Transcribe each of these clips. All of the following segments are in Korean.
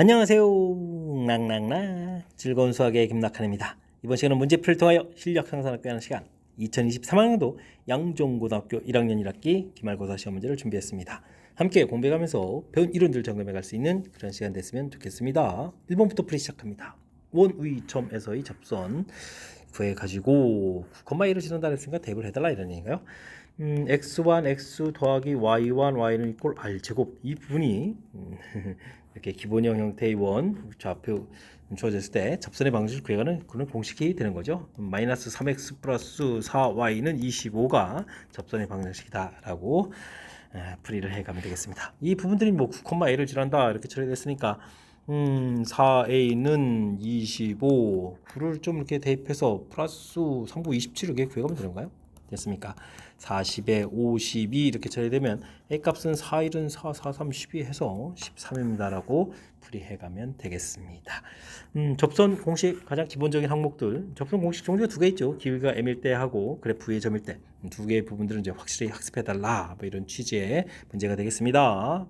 안녕하세요. 낭낭낭 즐거운 수학의 김낙한입니다. 이번 시간은 문제풀이를 통하여 실력 향상을 꾀하는 시간 2023학년도 양종고등학교 1학년 1학기 기말고사 시험 문제를 준비했습니다. 함께 공부해가면서 배운 이론들 점검해 갈 수 있는 그런 시간 됐으면 좋겠습니다. 1번부터 풀이 시작합니다. 원위점에서의 접선 구해가지고 9,1을 지른다 했으니까 대입을 해달라 이런 얘기인가요? x1 x 더하기 y1 y는 이꼴 r제곱 이 부분이 이렇게 기본형 형태의 원 좌표 주어졌을 때 접선의 방식을 구해가는 그런 공식이 되는 거죠. 마이너스 3x 플러스 4y는 25가 접선의 방정식이다라고 풀이를 해가면 되겠습니다. 이 부분들이 뭐 9,a를 지난다 이렇게 처리됐으니까 4a는 25 9를 좀 이렇게 대입해서 플러스 3구 27 이렇게 구해가면 되는가요? 됐습니까? 40에 52 이렇게 처리되면 a 값은 4, 1은 4, 4, 3, 12 해서 13입니다 라고 풀이해가면 되겠습니다. 접선 공식 가장 기본적인 항목들 접선 공식 종류가 두 개 있죠. 기울기가 m일 때 하고 그래프의 점일 때 두 개의 부분들은 이제 확실히 학습해달라 뭐 이런 취지의 문제가 되겠습니다.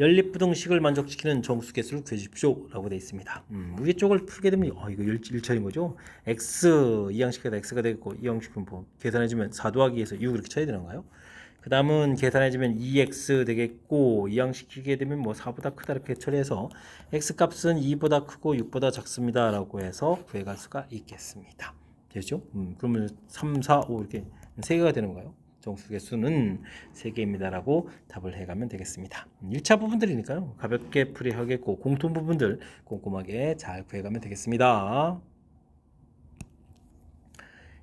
연립부등식을 만족시키는 정수개수를 구해주십시오 라고 되어 있습니다. 위에 쪽을 풀게 되면 이거 1차인 거죠. x 이 양식에다 x가 되겠고 이 양식은 뭐 계산해주면 4 더하기 2에서 6 이렇게 쳐야 되는가요? 그 다음은 계산해주면 2x 되겠고 이 양식이게 되면 뭐 4보다 크다 이렇게 처리해서 x 값은 2보다 크고 6보다 작습니다 라고 해서 구해갈 수가 있겠습니다. 되죠? 그러면 3, 4, 5 이렇게 3개가 되는 거예요. 정수의 수는 3개입니다라고 답을 해가면 되겠습니다. 1차 부분들이니까요. 가볍게 풀이하겠고 공통 부분들 꼼꼼하게 잘 구해가면 되겠습니다.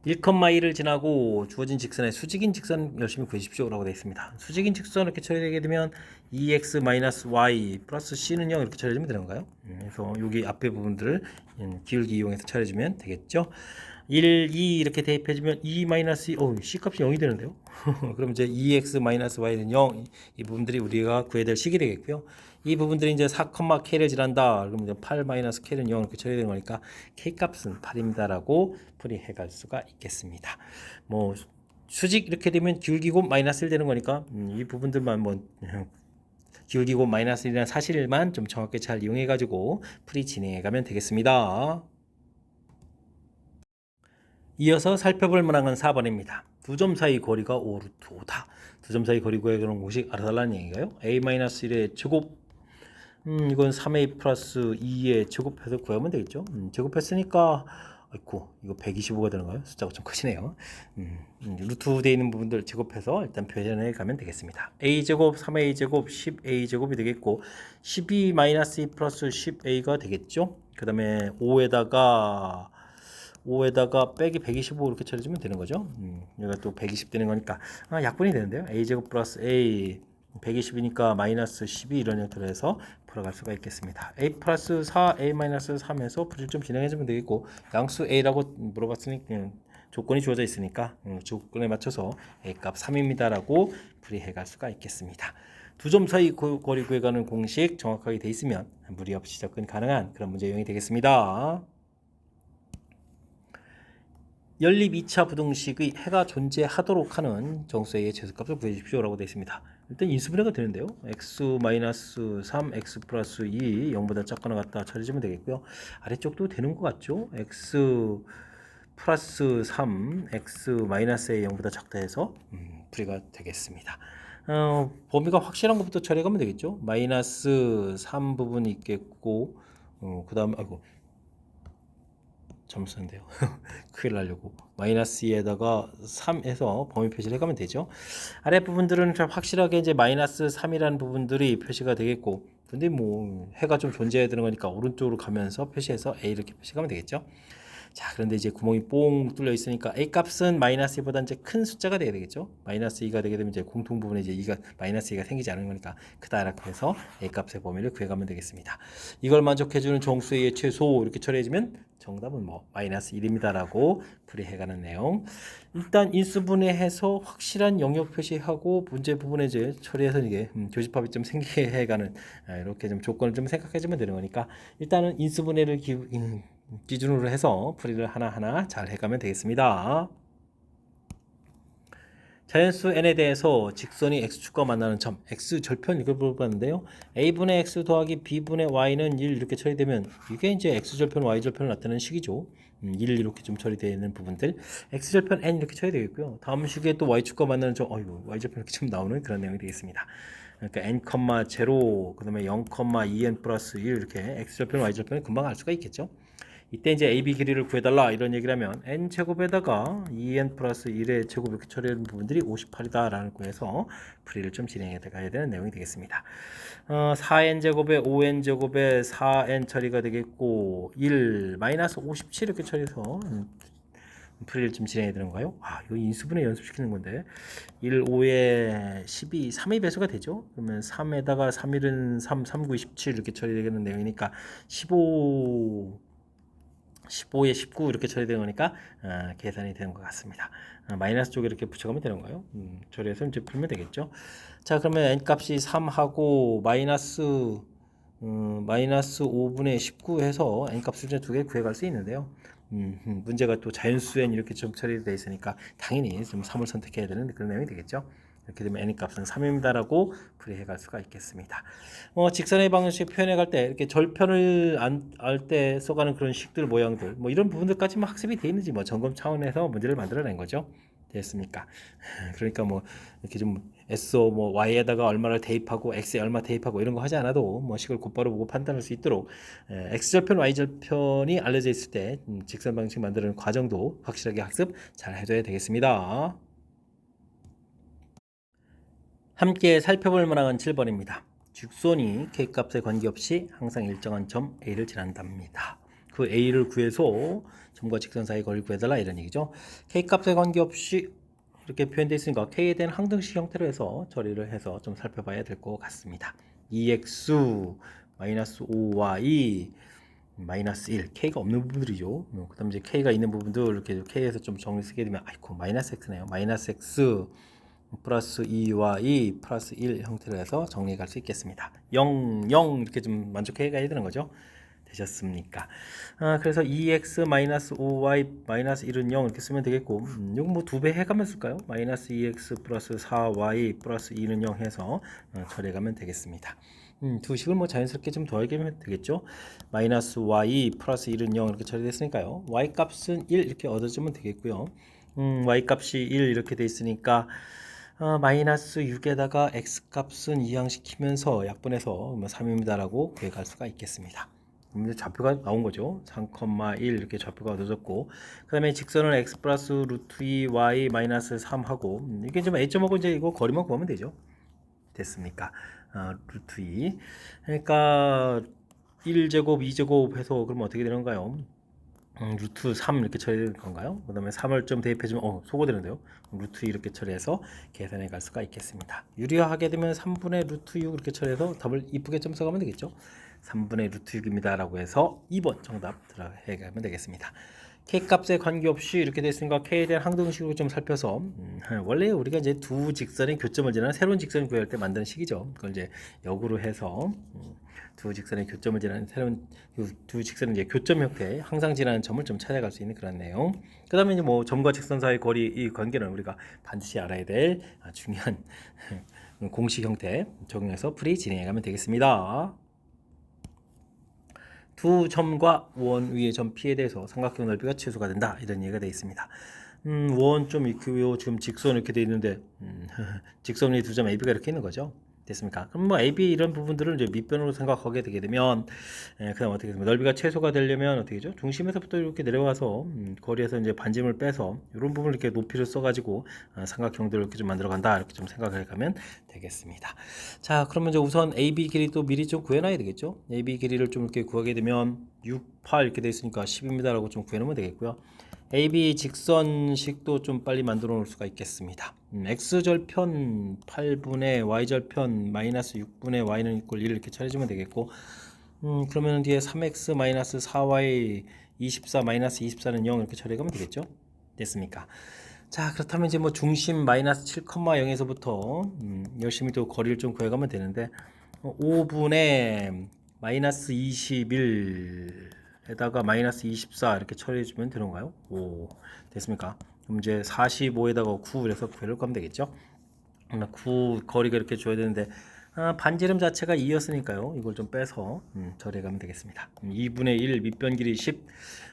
1,2를 지나고 주어진 직선의 수직인 직선 열심히 구해주십시오 라고 되어 있습니다. 수직인 직선 이렇게 처리되게 되면 2x-y 플러스 c는 0 이렇게 처리해주면 되는 건가요? 그래서 여기 앞에 부분들을 기울기 이용해서 처리해주면 되겠죠. 1, 2 이렇게 대입해주면 2 마이너스 2, C 값이 0이 되는데요. 그럼 이제 2x-y는 0, 이 부분들이 우리가 구해야 될 식이 되겠고요. 이 부분들이 이제 4,k를 지난다. 그러면 이제 8-k는 0 이렇게 처리되는 거니까 k 값은 8입니다라고 풀이해 갈 수가 있겠습니다. 뭐 수직 이렇게 되면 기울기곱 마이너스 1 되는 거니까 이 부분들만 뭐 기울기곱 마이너스 1이라는 사실만 좀 정확히 잘 이용해 가지고 풀이 진행해 가면 되겠습니다. 이어서 살펴볼 문항은 4번입니다. 두 점 사이 거리가 5루트 5다. 두 점 사이 거리 구하는 공식 알아달라는 얘기가요. a-1의 제곱 이건 3a 플러스 2의 제곱해서 구하면 되겠죠. 제곱했으니까 아이고 이거 125가 되는가요? 숫자가 좀 크시네요. 루트 되어 있는 부분들 제곱해서 일단 표현해 가면 되겠습니다. a제곱 3a제곱 10a제곱이 되겠고 12-2 플러스 10a가 되겠죠. 그 다음에 5에다가 빼기 125 이렇게 처리해주면 되는 거죠. 여기가 또 120 되는 거니까 약분이 되는데요. a제곱 플러스 a 120이니까 마이너스 12 이런 형태로 해서 풀어갈 수가 있겠습니다. a 플러스 4, a 마이너스 3에서 풀이를 좀 진행해주면 되겠고 양수 a라고 물어봤으니 조건이 주어져 있으니까 조건에 맞춰서 a 값 3입니다라고 풀이해갈 수가 있겠습니다. 두 점 사이 거리 구해가는 공식 정확하게 돼 있으면 무리 없이 접근 가능한 그런 문제 유형이 되겠습니다. 연립 2차 부등식의 해가 존재하도록 하는 정수의 최소값을 구해주십시오 라고 되어 있습니다. 일단 인수분해가 되는데요. x-3, x 플러스 2 0보다 작거나 같다 처리해주면 되겠고요. 아래쪽도 되는 것 같죠. x 플러스 3, x 마이너스의 0보다 작다 해서 풀이가 되겠습니다. 범위가 확실한 것부터 처리해가면 되겠죠. 마이너스 3 부분이 있겠고 그 다음에 점수인데요. 큰일 나려고 마이너스 2에다가 3 해서 범위 표시를 해가면 되죠. 아래 부분들은 좀 확실하게 이제 마이너스 3이라는 부분들이 표시가 되겠고 근데 뭐 해가 좀 존재해야 되는 거니까 오른쪽으로 가면서 표시해서 A 이렇게 표시하면 되겠죠. 자, 그런데 이제 구멍이 뽕 뚫려 있으니까 A 값은 마이너스 2보다 이제 큰 숫자가 돼야 되겠죠. 마이너스 2가 되게 되면 이제 공통 부분에 이제 2가 마이너스 2가 생기지 않은 거니까 크다라고 해서 A 값의 범위를 구해가면 되겠습니다. 이걸 만족해주는 정수의 최소 이렇게 처리해주면 정답은 뭐 마이너스 1입니다라고 풀이해가는 내용. 일단 인수분해해서 확실한 영역 표시하고 문제 부분에 이제 처리해서 이게 교집합이 좀 생기게 해가는 이렇게 좀 조건을 좀 생각해주면 되는 거니까 일단은 인수분해를 기준으로 해서 풀이를 하나하나 잘 해가면 되겠습니다. 자연수 n에 대해서 직선이 x축과 만나는 점, x절편 이걸 물어봤는데요. a분의 x 더하기 b분의 y는 1 이렇게 처리되면 이게 이제 x절편, y절편을 나타내는 식이죠. 1 이렇게 좀 처리되어 있는 부분들 x절편 n 이렇게 처리되겠고요. 다음 식에 또 y축과 만나는 점, y절편 이렇게 좀 나오는 그런 내용이 되겠습니다. 그러니까 n, 0, 그 다음에 0, 2n 플러스 1 이렇게 x절편, y절편을 금방 알 수가 있겠죠. 이때 이제 AB 길이를 구해달라 이런 얘기를 하면 n제곱에다가 2n 플러스 1의 제곱 이렇게 처리하는 부분들이 58이다 라는 거에서 풀이를 좀 진행해 가야 되는 내용이 되겠습니다. 4n제곱에 5n제곱에 4n 처리가 되겠고 1 마이너스 57 이렇게 처리해서 풀이를 좀 진행해야 되는 거예요. 이거 인수분해 연습시키는 건데 1, 5에 12, 3의 배수가 되죠. 그러면 3에다가 3일은 3, 3, 9, 17 이렇게 처리되는 내용이니까 15에 19 이렇게 처리되는 거니까 계산이 되는 것 같습니다. 마이너스 쪽에 이렇게 붙여가면 되는 거예요. 처리해서 이제 풀면 되겠죠. 자, 그러면 n 값이 3하고 마이너스 5분의 19 해서 n 값을 이제 두 개 구해갈 수 있는데요. 문제가 또 자연수 n 이렇게 좀 처리되어 있으니까 당연히 좀 3을 선택해야 되는 그런 내용이 되겠죠. 이렇게 되면 n 값은 3입니다라고 풀이해 갈 수가 있겠습니다. 직선의 방식 표현해 갈 때 이렇게 절편을 알 때 써가는 그런 식들 모양들 뭐 이런 부분들까지만 학습이 되어 있는지 뭐 점검 차원에서 문제를 만들어낸 거죠. 됐습니까? 그러니까 뭐 이렇게 좀 SO 뭐 Y에다가 얼마를 대입하고 X에 얼마 대입하고 이런 거 하지 않아도 뭐 식을 곧바로 보고 판단할 수 있도록 X절편, Y절편이 알려져 있을 때 직선 방식 만드는 과정도 확실하게 학습 잘 해줘야 되겠습니다. 함께 살펴볼 만한 7번입니다. 직선이 K값에 관계없이 항상 일정한 점 A를 지난답니다. 그 A를 구해서 점과 직선 사이 거리를 구해달라 이런 얘기죠. K값에 관계없이 이렇게 표현되어 있으니까 K에 대한 항등식 형태로 해서 처리를 해서 좀 살펴봐야 될 것 같습니다. 2x 마이너스 5y 마이너스 1 K가 없는 부분들이죠. 그 다음 이제 K가 있는 부분도 이렇게 K에서 좀 정리 쓰게 되면 아이고 마이너스 X네요. 마이너스 X 플러스 2y 플러스 1 형태로 해서 정리해 갈 수 있겠습니다. 0, 0 이렇게 좀 만족해 가야 되는 거죠. 되셨습니까? 그래서 2x 마이너스 5y 마이너스 1은 0 이렇게 쓰면 되겠고 이거 뭐 2배 해가면 쓸까요? 마이너스 2x 플러스 4y 플러스 2는 0 해서 처리해 가면 되겠습니다. 두 식을 뭐 자연스럽게 좀 더하면 되겠죠. 마이너스 y 플러스 1은 0 이렇게 처리됐으니까요. y 값은 1 이렇게 얻어주면 되겠고요. y 값이 1 이렇게 돼 있으니까 마이너스 6에다가 x 값은 이항시키면서 약분해서 3입니다라고 구해갈 수가 있겠습니다. 이제 좌표가 나온 거죠. 3,1 이렇게 좌표가 얻어졌고 그 다음에 직선을 x 플러스 루트 2y 마이너스 3 하고 이게 좀 a점하고 이제 이거 거리만 구하면 되죠. 됐습니까? 루트 2 그러니까 1제곱 2제곱 해서 그러면 어떻게 되는가요? 루트 3 이렇게 처리될 건가요? 그 다음에 3을 좀 대입해주면 소거되는데요. 루트 2 이렇게 처리해서 계산해 갈 수가 있겠습니다. 유리화하게 되면 3분의 루트 6 이렇게 처리해서 답을 이쁘게 좀 써가면 되겠죠. 3분의 루트 6입니다 라고 해서 2번 정답 들어해 가면 되겠습니다. K값에 관계없이 이렇게 됐으니까 K에 대한 항등식으로 좀 살펴서 원래 우리가 이제 두 직선의 교점을 지나는 새로운 직선을 구할 때 만드는 식이죠. 그걸 이제 역으로 해서 두 직선의 교점을 지나는 새로운 두 직선의 이제 교점 형태 항상 지나는 점을 좀 찾아갈 수 있는 그런 내용. 그 다음에 이제 뭐 점과 직선 사이의 거리 이 관계는 우리가 반드시 알아야 될 중요한 공식 형태 적용해서 풀이 진행해 가면 되겠습니다. 두 점과 원 위의 점 P에 대해서 삼각형 넓이가 최소가 된다 이런 얘기가 되어 있습니다. 원 좀 있고요. 지금 직선 이렇게 되어 있는데 직선 위에 두 점 AB가 이렇게 있는 거죠. 됐습니까? 그럼 뭐 AB 이런 부분들을 이제 밑변으로 생각하게 되게 되면 그다음 어떻게 되면 넓이가 최소가 되려면 어떻게 되죠? 중심에서부터 이렇게 내려와서 거리에서 이제 반짐을 빼서 이런 부분을 이렇게 높이를 써가지고 삼각형들을 이렇게 좀 만들어간다 이렇게 좀 생각을 해가면 되겠습니다. 자, 그러면 이제 우선 AB 길이도 미리 좀 구해놔야 되겠죠? AB 길이를 좀 이렇게 구하게 되면 6, 8 이렇게 돼 있으니까 10입니다라고 좀 구해놓으면 되겠고요. AB 직선식도 좀 빨리 만들어 놓을 수가 있겠습니다. x절편 8분의 y절편 마이너스 6분의 y는 이꼴 1 이렇게 처리해주면 되겠고 그러면 뒤에 3x 마이너스 4y 24 마이너스 24는 0 이렇게 처리하면 되겠죠. 됐습니까? 자, 그렇다면 이제 뭐 중심 마이너스 7,0에서부터 열심히 또 거리를 좀 구해가면 되는데 5분의 마이너스 21 에다가 마이너스 24 이렇게 처리해주면 되는가요? 오, 됐습니까? 그럼 이제 45에다가 9 이래서 구해를 가면 되겠죠. 9 거리가 이렇게 줘야 되는데 반지름 자체가 2였으니까요. 이걸 좀 빼서 절해 가면 되겠습니다. 2분의 1 밑변 길이 10,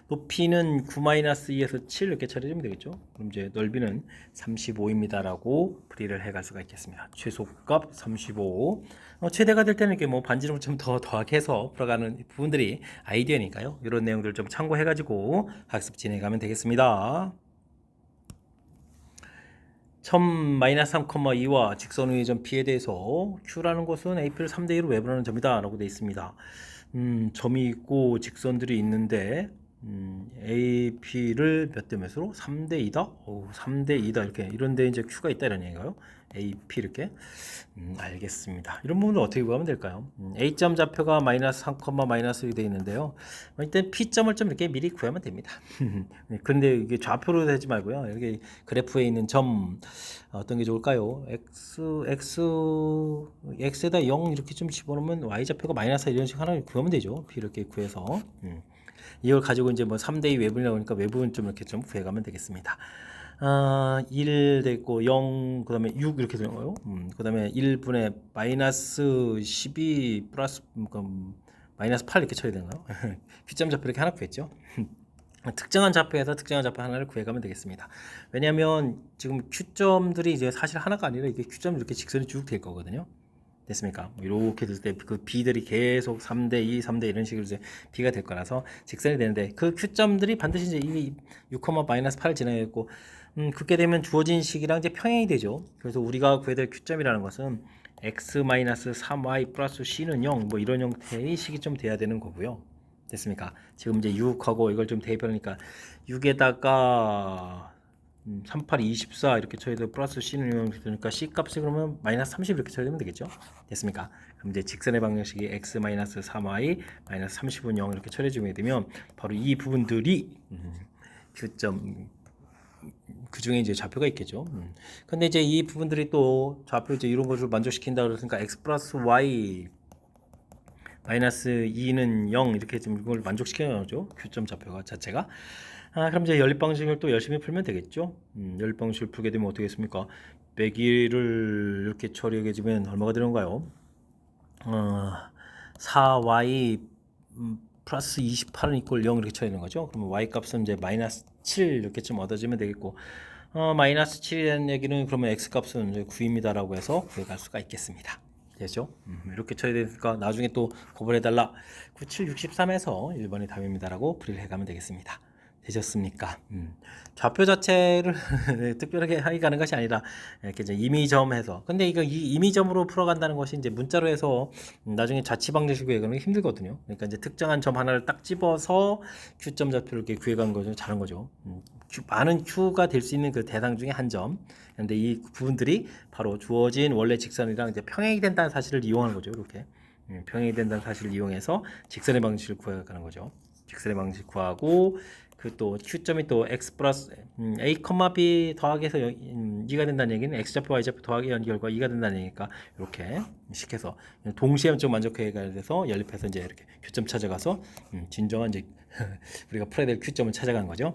높이는 9-2에서 7 이렇게 처리하면 되겠죠. 그럼 이제 넓이는 35입니다라고 풀이를 해갈 수가 있겠습니다. 최소값 35. 최대가 될 때는 이렇게 뭐 반지름을 좀 더 더하게해서 풀어가는 부분들이 아이디어니까요. 이런 내용들을 좀 참고해가지고 학습 진행하면 되겠습니다. 1000-3,2와 직선 위의 점 P에 대해서 Q라는 것은 AP를 3대2로 외분하는 점이다 라고 되어 있습니다. 점이 있고 직선들이 있는데 AP를 몇 대 몇으로? 3대2다? 3대2다 이렇게 이런데 이제 Q가 있다 이런 얘기인가요? AP 이렇게 알겠습니다. 이런 부분을 어떻게 구하면 될까요? A점 좌표가 마이너스 3, 마이너스 1이 되어 있는데요. 일단 P점을 좀 이렇게 미리 구하면 됩니다. 근데 이게 좌표로 되지 말고요. 여기 그래프에 있는 점 어떤 게 좋을까요? X에다 0 이렇게 좀 집어넣으면 Y 좌표가 마이너스 이런 식으로 하나 구하면 되죠. P 이렇게 구해서 이걸 가지고 이제 뭐 3대2 외분이라고 하니까 외분 좀 이렇게 좀 구해가면 되겠습니다. 1 됐고 0 그 다음에 6 이렇게 되는 거예요. 그 다음에 1분의 마이너스 12 플러스 마이너스 8 이렇게 처리 되는 거예요. Q점 좌표 이렇게 하나 구했죠. 특정한 좌표에서 특정한 좌표 하나를 구해가면 되겠습니다. 왜냐하면 지금 Q점들이 이제 사실 하나가 아니라 이게 Q점 이렇게 직선이 쭉 될 거거든요. 됐습니까? 이렇게 됐을 때 그 B들이 계속 3대2, 3대 이런 식으로 이제 B가 될 거라서 직선이 되는데 그 Q점들이 반드시 이제 이 6,-8을 지나야 했고 그렇게 되면 주어진 식이랑 이제 평행이 되죠. 그래서 우리가 구해야 될 Q점이라는 것은 X-3Y 플러스 C는 0 뭐 이런 형태의 식이 좀 돼야 되는 거고요. 됐습니까? 지금 이제 6하고 이걸 좀 대입하니까 6에다가 38, 24 이렇게 쳐야 돼. 플러스 C는 0 되니까 C 값이 그러면 마이너스 30 이렇게 쳐야되면 되겠죠? 됐습니까? 그럼 이제 직선의 방정식이 X-3y 마이너스 30은 0 이렇게 처리해주게 되면 바로 이 부분들이 Q점 그 중에 이제 좌표가 있겠죠. 근데 이제 이 부분들이 또 좌표 이제 이런 것을 만족시킨다 그러니까 X 플러스 Y 마이너스 2는 0 이렇게 좀 이걸 만족시켜야죠. Q점 좌표가 자체가. 그럼 이제 연립 방식을 또 열심히 풀면 되겠죠. 연립 방식을 풀게 되면 어떻게 됐습니까? 101을 이렇게 처리하게 되면 얼마가 되는가요? 4y 플러스 28은 이꼴 0 이렇게 처리하는 거죠. 그러면 y 값은 이제 마이너스 7 이렇게 좀 얻어지면 되겠고 마이너스 7이라는 얘기는 그러면 x 값은 이제 9입니다라고 해서 구해갈 수가 있겠습니다. 되죠? 이렇게 쳐야 되니까 나중에 또 고발해달라. 97, 63에서 1번이 답입니다라고 풀이를 해가면 되겠습니다. 되셨습니까? 좌표 자체를 특별하게 하기 가는 것이 아니라 이렇게 이제 임의점해서 근데 이거 이 임의점으로 풀어간다는 것이 이제 문자로 해서 나중에 자취 방정식 구해가는 게 힘들거든요. 그러니까 이제 특정한 점 하나를 딱 집어서 Q점 좌표를 이렇게 구해간 거죠. 잘한 거죠. 많은 Q가 될 수 있는 그 대상 중에 한 점. 근데 이 부분들이 바로 주어진 원래 직선이랑 이제 평행이 된다는 사실을 이용하는 거죠. 이렇게 평행이 된다는 사실을 이용해서 직선의 방식을 구해가는 거죠. 직선의 방식 구하고 그 또 Q점이 또 x 플러스 a, b 더하기해서 2가 된다는 얘기는 x좌표 y좌표 더하기 한 결과 2가 된다는 얘기니까 이렇게 식해서 동시에 좀 만족해야 돼서 연립해서 이제 이렇게 Q점 찾아가서 진정한 이제 우리가 풀어야 될 Q점을 찾아가는 거죠.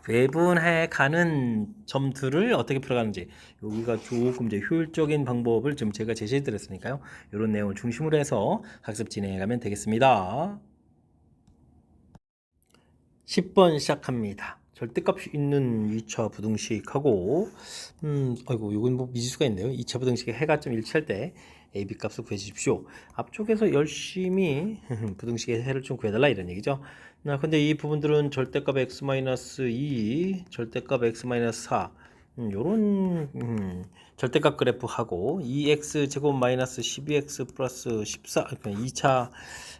외분해 가는 점들을 어떻게 풀어가는지 여기가 조금 이제 효율적인 방법을 좀 제가 제시해 드렸으니까요. 이런 내용을 중심으로 해서 학습 진행해 가면 되겠습니다. 10번 시작합니다. 절대값이 있는 2차 부등식하고 아이고 요건 뭐 미지수가 있네요. 2차 부등식의 해가 좀 일치할 때 AB 값을 구해 주십시오. 앞쪽에서 열심히 부등식의 해를 좀 구해달라 이런 얘기죠. 근데 이 부분들은 절대값 x-2 절대값 x-4 요런 절대값 그래프하고 2x 제곱 마이너스 12x 플러스 14 그러니까 2차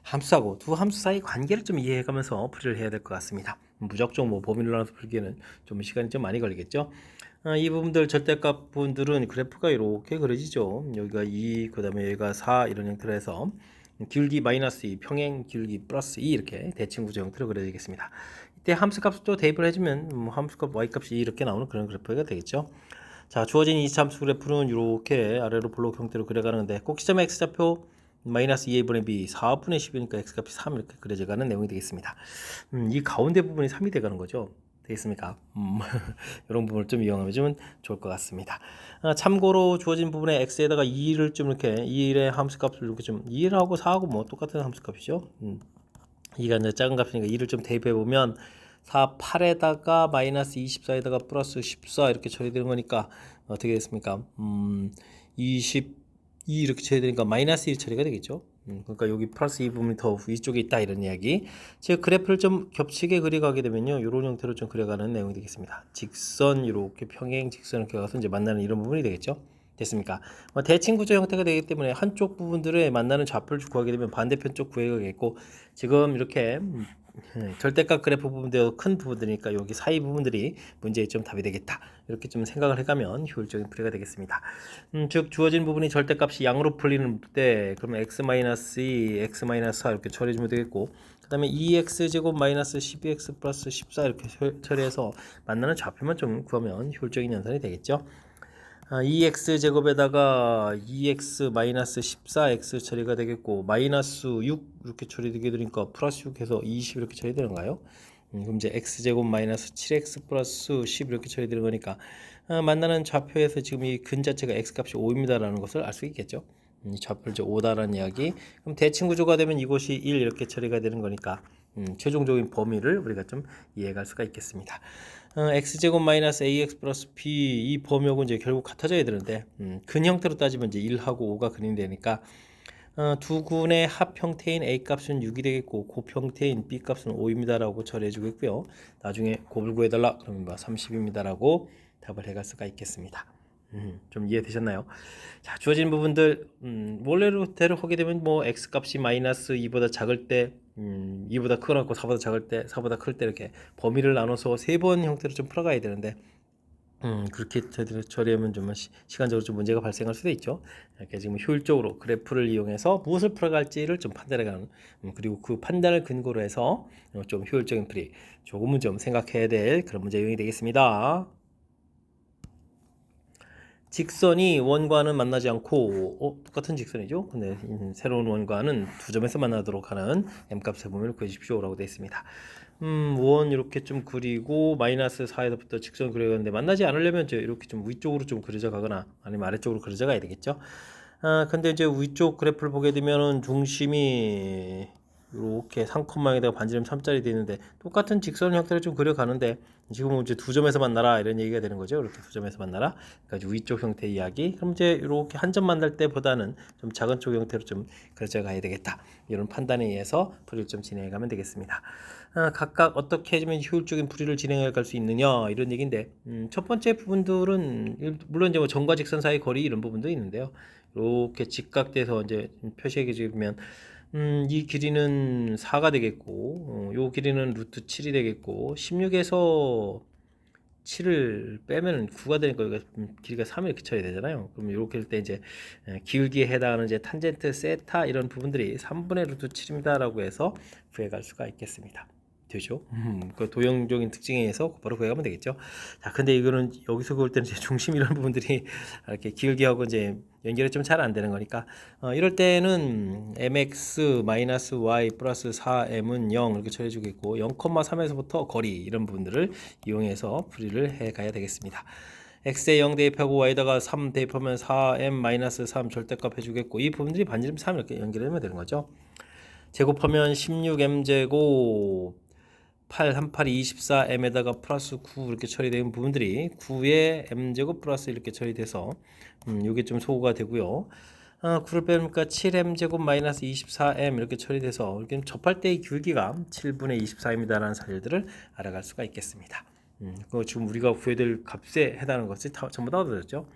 함수하고 두 함수 사이 관계를 좀 이해해가면서 풀이를 해야 될 것 같습니다. 무작정 뭐 범위를 나눠서 풀기에는 좀 시간이 좀 많이 걸리겠죠. 이 부분들 절대값 부분들은 그래프가 이렇게 그려지죠. 여기가 2, 그 다음에 여기가 4 이런 형태로 해서 기울기 마이너스 2, 평행 기울기 플러스 2 이렇게 대칭 구조 형태로 그려지겠습니다. 이때 함수값을 또 대입을 해주면 함수값 y값이 이렇게 나오는 그런 그래프가 되겠죠. 자, 주어진 이 함수 그래프는 이렇게 아래로 블록 형태로 그려가는데 꼭 시점 x좌표 마이너스 2a분의 b 4분의 10이니까 x값이 3 이렇게 그려져가는 내용이 되겠습니다. 이 가운데 부분이 3이 돼가는 거죠. 되겠습니까? 이런 부분을 좀 이용하면 좋을 것 같습니다. 참고로 주어진 부분에 x에다가 2를 좀 이렇게 2의 함수값을 이렇게 좀 2하고 4하고 뭐 똑같은 함수값이죠. 2가 이제 작은 값이니까 2를 좀 대입해 보면 4, 8에다가 마이너스 24에다가 플러스 14 이렇게 처리되는 거니까 어떻게 됐습니까? 22 이렇게 처리되니까 마이너스 1 처리가 되겠죠. 그러니까 여기 플러스 2 부분이 더 위쪽에 있다 이런 이야기. 제가 그래프를 좀 겹치게 그려가게 되면요, 이런 형태로 좀 그려가는 내용이 되겠습니다. 직선 이렇게 평행 직선 이렇게 가서 이제 만나는 이런 부분이 되겠죠. 됐습니까? 대칭 구조 형태가 되기 때문에 한쪽 부분들에 만나는 좌표를 구하게 되면 반대편 쪽 구해야겠고, 지금 이렇게 절대값 그래프 부분도 큰 부분들이니까 여기 사이 부분들이 문제의 좀 답이 되겠다, 이렇게 좀 생각을 해가면 효율적인 풀이가 되겠습니다. 즉 주어진 부분이 절대값이 양으로 풀리는 때 그러면 x-2, x-4 이렇게 처리해주면 되겠고, 그 다음에 2x제곱 마이너스 12x 플러스 14 이렇게 처리해서 만나는 좌표만 좀 구하면 효율적인 연산이 되겠죠. 2x제곱에다가 2x 마이너스 14x 처리가 되겠고, 마이너스 6 이렇게 처리되게 되니까 플러스 6해서 20 이렇게 처리되는가요? 그럼 이제 x제곱 마이너스 7x 플러스 10 이렇게 처리되는 거니까 만나는 좌표에서 지금 이 근 자체가 x값이 5입니다 라는 것을 알 수 있겠죠. 좌표를 이제 5다라는 이야기. 그럼 대칭 구조가 되면 이곳이 1 이렇게 처리가 되는 거니까 최종적인 범위를 우리가 좀 이해할 수가 있겠습니다. x제곱 마이너스 ax 플러스 b 이 범위하고 이제 결국 같아져야 되는데 근 형태로 따지면 이제 1하고 5가 근이 되니까 두 군의 합 형태인 a 값은 6이 되겠고 곱 형태인 b 값은 5입니다 라고 처리해 주겠고요. 나중에 곱을 구해달라 그러면 30입니다 라고 답을 해갈 수가 있겠습니다. 좀 이해되셨나요? 자, 주어진 부분들 원래대로 하게 되면 뭐 x 값이 마이너스 2보다 작을 때 2보다 크거나 4보다 작을 때 4보다 클 때 이렇게 범위를 나눠서 3번 형태로 좀 풀어가야 되는데 그렇게 처리하면 좀 시간적으로 좀 문제가 발생할 수도 있죠. 이렇게 지금 효율적으로 그래프를 이용해서 무엇을 풀어갈지를 좀 판단해가는 그리고 그 판단을 근거로 해서 좀 효율적인 풀이 조금은 좀 생각해야 될 그런 문제 유형이 되겠습니다. 직선이 원과는 만나지 않고 똑같은 직선이죠. 근데 새로운 원과는 두 점에서 만나도록 하는 m값의 범위를 구해주십시오 라고 되어 있습니다. 원 이렇게 좀 그리고 마이너스 4에서부터 직선 그려가는데 만나지 않으려면 이제 이렇게 좀 위쪽으로 좀 그려져 가거나 아니면 아래쪽으로 그려져 가야 되겠죠. 근데 이제 위쪽 그래프를 보게 되면은 중심이 이렇게 3콤마에다가 반지름 3짜리 되어 있는데 똑같은 직선 형태를 좀 그려가는데 지금은 이제 두 점에서 만나라 이런 얘기가 되는 거죠. 이렇게 두 점에서 만나라. 그러니까 위쪽 형태 이야기. 그럼 이제 이렇게 한 점 만날 때보다는 좀 작은 쪽 형태로 좀 그려져 가야 되겠다. 이런 판단에 의해서 풀이를 좀 진행해 가면 되겠습니다. 각각 어떻게 해주면 효율적인 풀이를 진행해 갈 수 있느냐 이런 얘기인데 첫 번째 부분들은 물론 이제 뭐 점과 직선 사이 거리 이런 부분도 있는데요. 이렇게 직각돼서 이제 표시해 주면 이 길이는 4가 되겠고 요 길이는 루트 7이 되겠고 16에서 7을 빼면 9가 되니까 여기가 길이가 3이 이렇게 처리 되잖아요. 그럼 이렇게 할 때 이제 기울기에 해당하는 이제 탄젠트 세타 이런 부분들이 3분의 루트 7입니다 라고 해서 구해갈 수가 있겠습니다. 되죠? 그 도형적인 특징에 의해서 바로 구해가면 되겠죠. 자, 근데 이거는 여기서 볼 때는 이제 중심 이런 부분들이 이렇게 기울기하고 이제 연결이 좀 잘 안 되는 거니까 이럴 때는 mx-y 플러스 4m은 0 이렇게 처리해 주겠고 0,3에서부터 거리 이런 부분들을 이용해서 풀이를 해 가야 되겠습니다. x에 0 대입하고 y에다가 3 대입하면 4m-3 절대값 해주겠고 이 부분들이 반지름 3 이렇게 연결하면 되는 거죠. 제곱하면 16m제곱 8, 38이 24m에다가 플러스 9 이렇게 처리되는 부분들이 9에 m제곱 플러스 이렇게 처리돼서 이게 좀 소구가 되고요. 9를 빼니까 7m제곱 마이너스 24m 이렇게 처리돼서 이렇게 접할 때의 기울기가 7분의 24입니다 라는 사실들을 알아갈 수가 있겠습니다. 그 지금 우리가 구해야 될 값에 해당하는 것이 전부 다 얻어졌죠.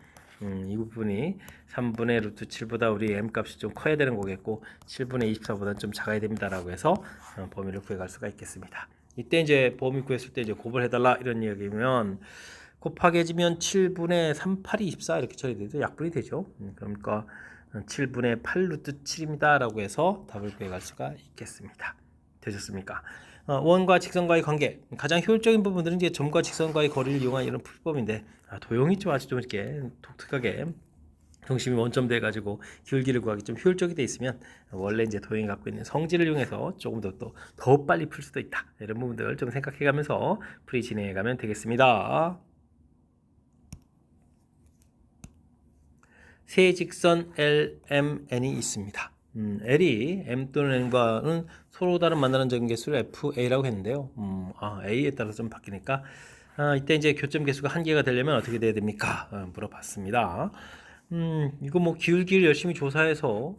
이 부분이 3분의 루트 7보다 우리 m값이 좀 커야 되는 거겠고 7분의 24보다는 좀 작아야 됩니다 라고 해서 범위를 구해갈 수가 있겠습니다. 이때 이제 범위 구했을 때 이제 곱을 해달라 이런 이야기면 곱하기 해지면 7분의 3, 8이 24 이렇게 처리돼서 약분이 되죠. 그러니까 7분의 8 루트 7입니다 라고 해서 답을 구해갈 수가 있겠습니다. 되셨습니까? 원과 직선과의 관계 가장 효율적인 부분들은 이제 점과 직선과의 거리를 이용한 이런 풀법인데 도형이 좀 아주 좀 이렇게 독특하게 중심이 원점 돼가지고 기울기를 구하기 좀 효율적이 돼 있으면 원래 이제 도형이 갖고 있는 성질을 이용해서 조금 더 빨리 풀 수도 있다. 이런 부분들 좀 생각해가면서 풀이 진행해가면 되겠습니다. 세 직선 L, M, N이 있습니다. L이 M 또는 N과는 서로 다른 만나는 점개수를 FA라고 했는데요. A에 따라서 좀 바뀌니까 이때 이제 교점 개수가 한 개가 되려면 어떻게 돼야 됩니까? 물어봤습니다. 이거 뭐 기울기를 열심히 조사해서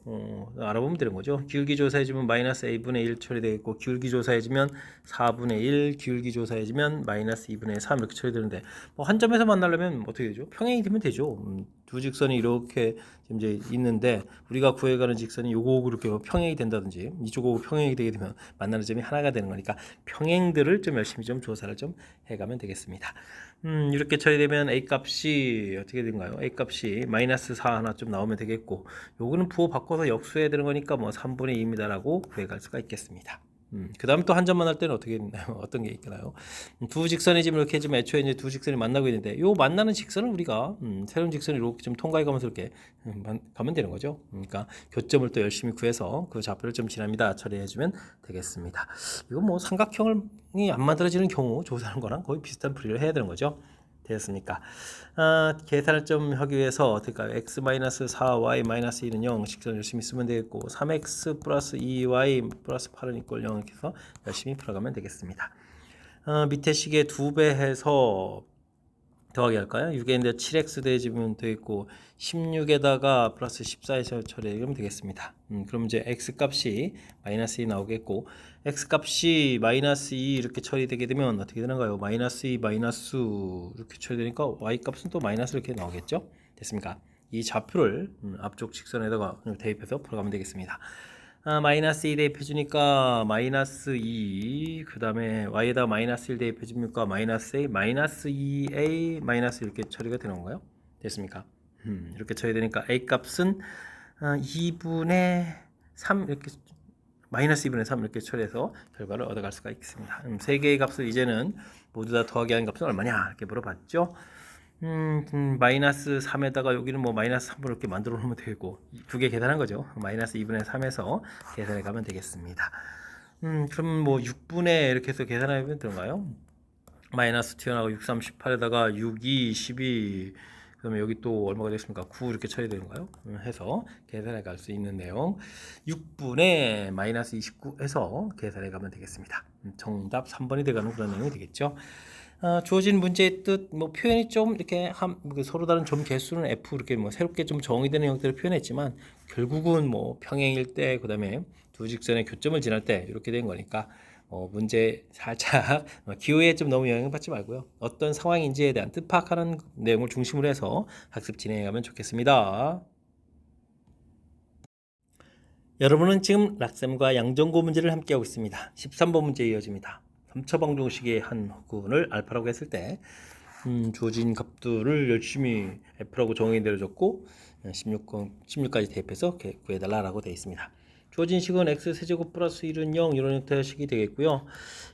알아보면 되는 거죠. 기울기 조사해주면 마이너스 A분의 1 처리되겠고, 기울기 조사해주면 4분의 1, 기울기 조사해주면 마이너스 2분의 3 이렇게 처리되는데, 뭐 한 점에서 만나려면 어떻게 되죠? 평행이 되면 되죠. 두 직선이 이렇게 지금 이제 있는데 우리가 구해가는 직선이 요거 이렇게 평행이 된다든지 이쪽하고 평행이 되게 되면 만나는 점이 하나가 되는 거니까 평행들을 좀 열심히 좀 조사를 좀 해가면 되겠습니다. 이렇게 처리되면 A 값이 어떻게 된가요? A 값이 마이너스 4 하나 좀 나오면 되겠고, 요거는 부호 바꿔서 역수해야 되는 거니까 뭐 3분의 2입니다라고 구해갈 수가 있겠습니다. 그 다음에 또 한 점만 할 때는 어떻게 있나요? 어떤 게 있나요? 두 직선이 지금 이렇게 지금 애초에 이제 두 직선이 만나고 있는데, 요 만나는 직선을 우리가 새로운 직선을 이렇게 좀 통과해 가면서 이렇게 가면 되는 거죠. 그러니까 교점을 또 열심히 구해서 그 좌표를 좀 지납니다 처리해 주면 되겠습니다. 이거 뭐 삼각형이 안 만들어지는 경우 조사하는 거랑 거의 비슷한 풀이를 해야 되는 거죠. 되었습니까? 계산을 좀 하기 위해서 어떨까요? x-4y-2는 0 직선 열심히 쓰면 되겠고, 3x 플러스 2y 플러스 8은 이꼴 0 이렇게 해서 열심히 풀어가면 되겠습니다. 밑에 식에 2배 해서 더하기 할까요? 6에인데 7x 대집으면 되겠고, 16에다가 플러스 14에서 처리하면 되겠습니다. 그럼 이제 x 값이 마이너스 2 나오겠고, x 값이 마이너스 2 이렇게 처리되게 되면 어떻게 되는가요? 마이너스 2 마이너스 이렇게 처리되니까 y 값은 또 마이너스 이렇게 나오겠죠? 됐습니까? 이 좌표를 앞쪽 직선에다가 대입해서 풀어가면 되겠습니다. 마이너스 2 대입해주니까 마이너스 2, 그 다음에 y에다 마이너스 1 대입해주니까 마이너스 a, 마이너스 2a, 마이너스 이렇게 처리가 되는 건가요? 됐습니까? 이렇게 처리되니까 a 값은 2분의 3 이렇게 마이너스 2분의 3 이렇게 처리해서 결과를 얻어갈 수가 있습니다. 세 개의 값을 이제는 모두 다 더하기 하는 값은 얼마냐 이렇게 물어봤죠. 마이너스 3에다가 여기는 뭐 마이너스 3으로 이렇게 만들어 놓으면 되고, 두 개 계산한 거죠. 마이너스 2분의 3에서 계산해 가면 되겠습니다. 그럼 뭐 6분의 이렇게 해서 계산하면 되는가요? 마이너스 튀어나오고 6, 3, 18에다가 6, 2, 12, 그러면 여기 또 얼마가 되겠습니까? 9 이렇게 처리되는가요? 해서 계산해 갈 수 있는 내용 6분의 마이너스 29 해서 계산해 가면 되겠습니다. 정답 3번이 돼가는 그런 내용이 되겠죠. 주어진 문제의 뜻, 뭐 표현이 좀 이렇게 서로 다른 점 개수는 f 이렇게 뭐 새롭게 좀 정의되는 형태로 표현했지만 결국은 뭐 평행일 때, 그 다음에 두 직선의 교점을 지날 때 이렇게 된 거니까 문제 살짝 기호에 좀 너무 영향을 받지 말고요. 어떤 상황인지에 대한 뜻 파악하는 내용을 중심으로 해서 학습 진행해가면 좋겠습니다. 여러분은 지금 락셈과 양정고 문제를 함께하고 있습니다. 13번 문제 이어집니다. 3차 방정식의 한 홀근을 알파라고 했을 때 주어진 값들을 열심히 f라고 정의 내려줬고 16까지 대입해서 구해달라고 되어 있습니다. 주어진 식은 x세제곱 플러스 1은 0 이런 형태의 식이 되겠고요.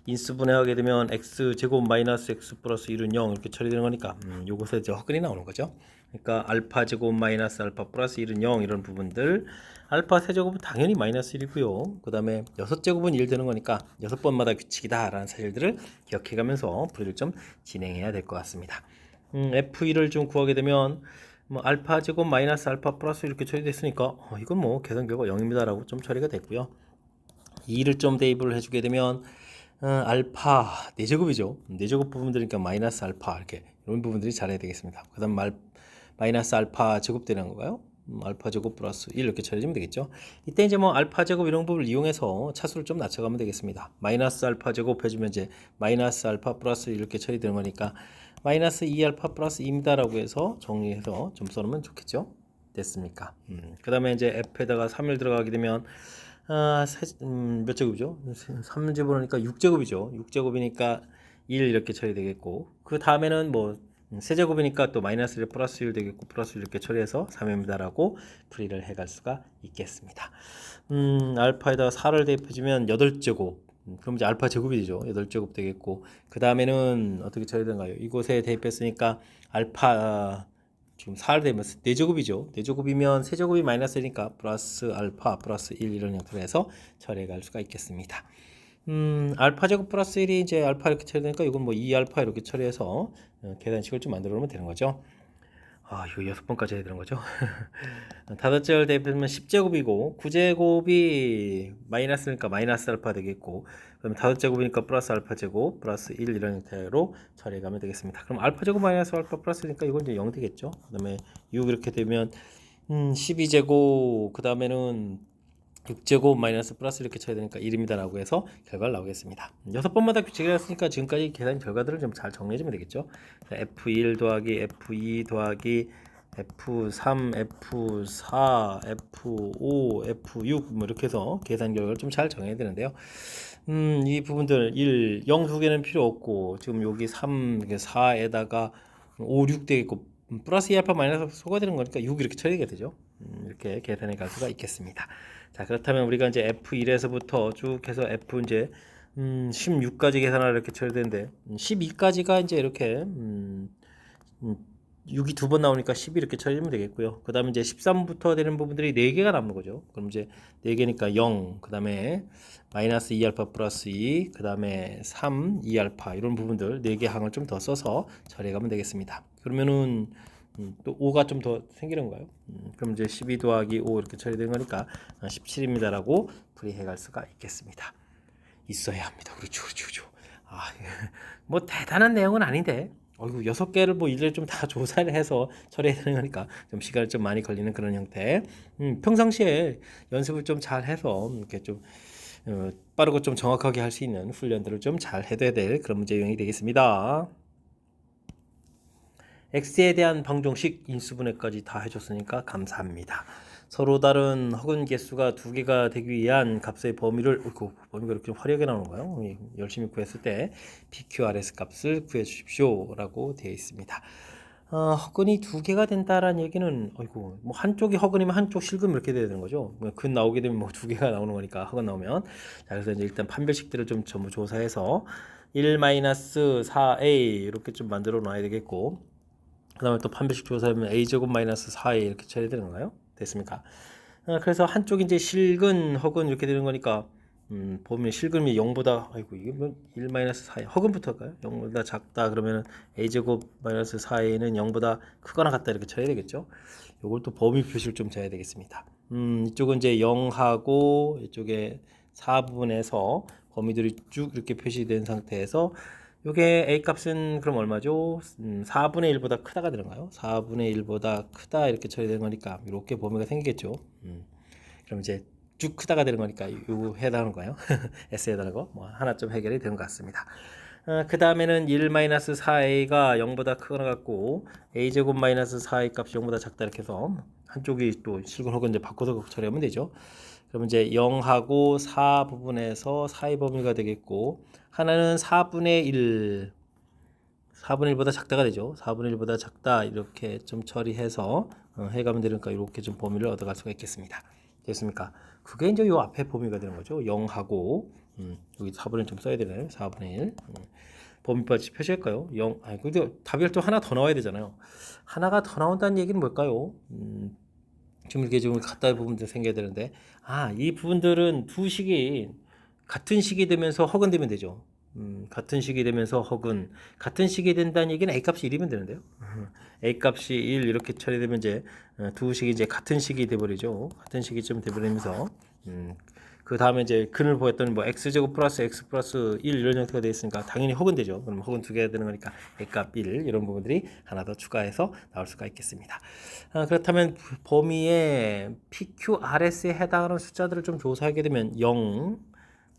인수분해하게 되면 x제곱 마이너스 x 플러스 1은 0 이렇게 처리되는 거니까 요것에 이제 허근이 나오는 거죠. 그러니까 알파 제곱 마이너스 알파 플러스 1은 0 이런 부분들, 알파 세제곱은 당연히 마이너스 1이고요. 그 다음에 6제곱은 1 되는 거니까 6번마다 규칙이다 라는 사실들을 기억해가면서 풀이를 좀 진행해야 될 것 같습니다. F1을 좀 구하게 되면 뭐 알파 제곱 마이너스 알파 플러스 이렇게 처리됐으니까 이건 뭐 계산 결과 0입니다 라고 좀 처리가 됐고요. 2를 좀 대입을 해주게 되면 알파 4제곱이죠. 4제곱 부분들이니까 마이너스 알파 이렇게 이런 부분들이 잘해야 되겠습니다. 그 다음 마이너스 알파 제곱 되는 건가요? 알파 제곱 플러스 1 이렇게 처리해주면 되겠죠. 이때 이제 뭐 알파 제곱 이런 부분을 이용해서 차수를 좀 낮춰가면 되겠습니다. 마이너스 알파 제곱 해주면 이제 마이너스 알파 플러스 이렇게 처리되는 거니까 마이너스 2알파 플러스 2입니다 라고 해서 정리해서 좀 써놓으면 좋겠죠. 됐습니까? 그 다음에 이제 F에다가 3을 들어가게 되면 몇 제곱이죠? 3제곱이니까 6제곱이죠. 6제곱이니까 1 이렇게 처리되겠고, 그 다음에는 뭐 세제곱이니까 또 마이너스 1 플러스 1 되겠고 플러스 1 이렇게 처리해서 3입니다 라고 풀이를 해갈 수가 있겠습니다. 알파에다가 4를 대입해주면 8제곱, 그럼 이제 알파 제곱이 되죠. 8제곱 되겠고, 그 다음에는 어떻게 처리되는가요? 이곳에 대입했으니까 알파 지금 4를 되면 4제곱이죠. 4제곱이면 세제곱이 마이너스 1이니까 플러스 알파 플러스 1 이런 형태로 해서 처리해 갈 수가 있겠습니다. 알파 제곱 플러스 1이 이제 알파 이렇게 처리되니까 이건 뭐 2알파 이렇게 처리해서 계산식을 좀 만들어 놓으면 되는 거죠. 아, 이거 6번까지 해야 되는 거죠. 5제곱을 대입하면 10제곱이고 9제곱이 마이너스니까 마이너스 알파 되겠고, 그럼 5제곱이니까 플러스 알파 제곱 플러스 1 이런 형태로 처리해 가면 되겠습니다. 그럼 알파 제곱 마이너스 알파 플러스니까 이건 이제 0 되겠죠. 그 다음에 6 이렇게 되면 12제곱, 그 다음에는 6제곱 마이너스 플러스 이렇게 쳐야 되니까 1입니다 라고 해서 결과를 나오겠습니다. 6번마다 규칙을 했으니까 지금까지 계산 결과들을 좀 잘 정리해주면 되겠죠. F1 더하기 F2 더하기 F3, F4, F5, F6 뭐 이렇게 해서 계산 결과를 좀 잘 정해야 되는데요. 이 부분들 1, 0 두 개는 필요 없고, 지금 여기 3, 4에다가 5, 6 되겠고, 플러스 2알파 마이너스 소가 되는 거니까 6 이렇게 처리가 되죠. 이렇게 계산해 갈 수가 있겠습니다. 자, 그렇다면 우리가 이제 F1에서부터 쭉 해서 F 이제 16까지 계산하려 이렇게 처리되는데, 12까지가 이제 이렇게 6이 두 번 나오니까 12 이렇게 처리하면 되겠고요. 그 다음에 이제 13부터 되는 부분들이 4개가 남는 거죠. 그럼 이제 4개니까 0, 그 다음에 마이너스 2알파 플러스 2, 그 다음에 3, 2알파 이런 부분들 4개 항을 좀 더 써서 처리해 가면 되겠습니다. 그러면은 또 5가 좀 더 생기는 거예요. 그럼 이제 12 더하기 5 이렇게 처리된 거니까 17입니다 라고 풀이해 갈 수가 있겠습니다. 있어야 합니다. 그렇죠, 그렇죠, 그렇죠. 아, 뭐 대단한 내용은 아닌데, 어이구 6개를 뭐 일일이 좀 다 조사를 해서 처리해야 되는 거니까 좀 시간이 좀 많이 걸리는 그런 형태. 평상시에 연습을 좀 잘 해서 이렇게 좀 빠르고 좀 정확하게 할 수 있는 훈련들을 좀 잘 해둬야 될 그런 문제 유형이 되겠습니다. x에 대한 방정식 인수분해까지 다 해줬으니까 감사합니다. 서로 다른 허근 개수가 2개가 되기 위한 값의 범위를, 범위가 이렇게 화려하게 나오는가요? 열심히 구했을 때 PQRS 값을 구해 주십시오 라고 되어 있습니다. 허근이 2개가 된다라는 얘기는, 뭐 한쪽이 허근이면 한쪽 실금 이렇게 돼야 되는 거죠. 근 나오게 되면 뭐 2개가 나오는 거니까, 허근 나오면. 자, 그래서 이제 일단 판별식들을 좀 전부 조사해서 1-4a 이렇게 좀 만들어 놔야 되겠고, 그 다음에 또 판별식 조사하면 a제곱 마이너스 4a 이렇게 처리되는 건가요? 됐습니까? 그래서 한쪽이 이제 실근, 허근 이렇게 되는 거니까, 보면 실근이 0보다, 이게 뭐 1 마이너스 4a, 허근부터 할까요? 0보다 작다 그러면 a제곱 마이너스 4a는 0보다 크거나 같다 이렇게 쳐야 되겠죠? 요걸 또 범위 표시를 좀 줘야 되겠습니다. 이쪽은 이제 0하고 이쪽에 4 부분에서 범위들이 쭉 이렇게 표시된 상태에서, 요게 a 값은 그럼 얼마죠? 4분의 1보다 크다가 되는가요? 4분의 1보다 크다 이렇게 처리되는 거니까 이렇게 범위가 생기겠죠. 그럼 이제 쭉 크다가 되는 거니까 요 해당하는 거예요. S 해당하는 거 뭐 하나 좀 해결이 되는 것 같습니다. 그 다음에는 1-4a가 0보다 크거나 같고 a제곱 마이너스 4a 값이 0보다 작다 이렇게 해서 한쪽이 또 실근 혹은 이제 바꿔서 처리하면 되죠. 그러면 이제 0하고 4 부분에서 4의 범위가 되겠고, 하나는 4분의 1, 4분의 1보다 작다가 되죠. 4분의 1보다 작다 이렇게 좀 처리해서 해가면 되니까 이렇게 좀 범위를 얻어갈 수가 있겠습니다. 됐습니까? 그게 이제 요 앞에 범위가 되는 거죠. 0하고 여기 4분의 1 좀 써야 되나요? 4분의 1 범위 표시할까요? 0. 근데 답이 또 하나 더 나와야 되잖아요. 하나가 더 나온다는 얘기는 뭘까요? 지금 이렇게 좀 갖다 부분들 생겨야 되는데, 이 부분들은 두 식이 같은 식이 되면서 허근 되면 되죠. 같은 식이 되면서 허근, 같은 식이 된다는 얘기는 a 값이 1이면 되는데요. a 값이 1 이렇게 처리되면 이제 두 식이 이제 같은 식이 돼버리죠. 같은 식이 좀 돼버리면서 그 다음에 이제 근을 보였더니 뭐 x제곱 플러스 x 플러스 1 이런 형태가 되어 있으니까 당연히 허근 되죠. 그럼 허근 2개가 되는 거니까 a값 1 이런 부분들이 하나 더 추가해서 나올 수가 있겠습니다. 그렇다면 범위에 PQRS에 해당하는 숫자들을 좀 조사하게 되면 0,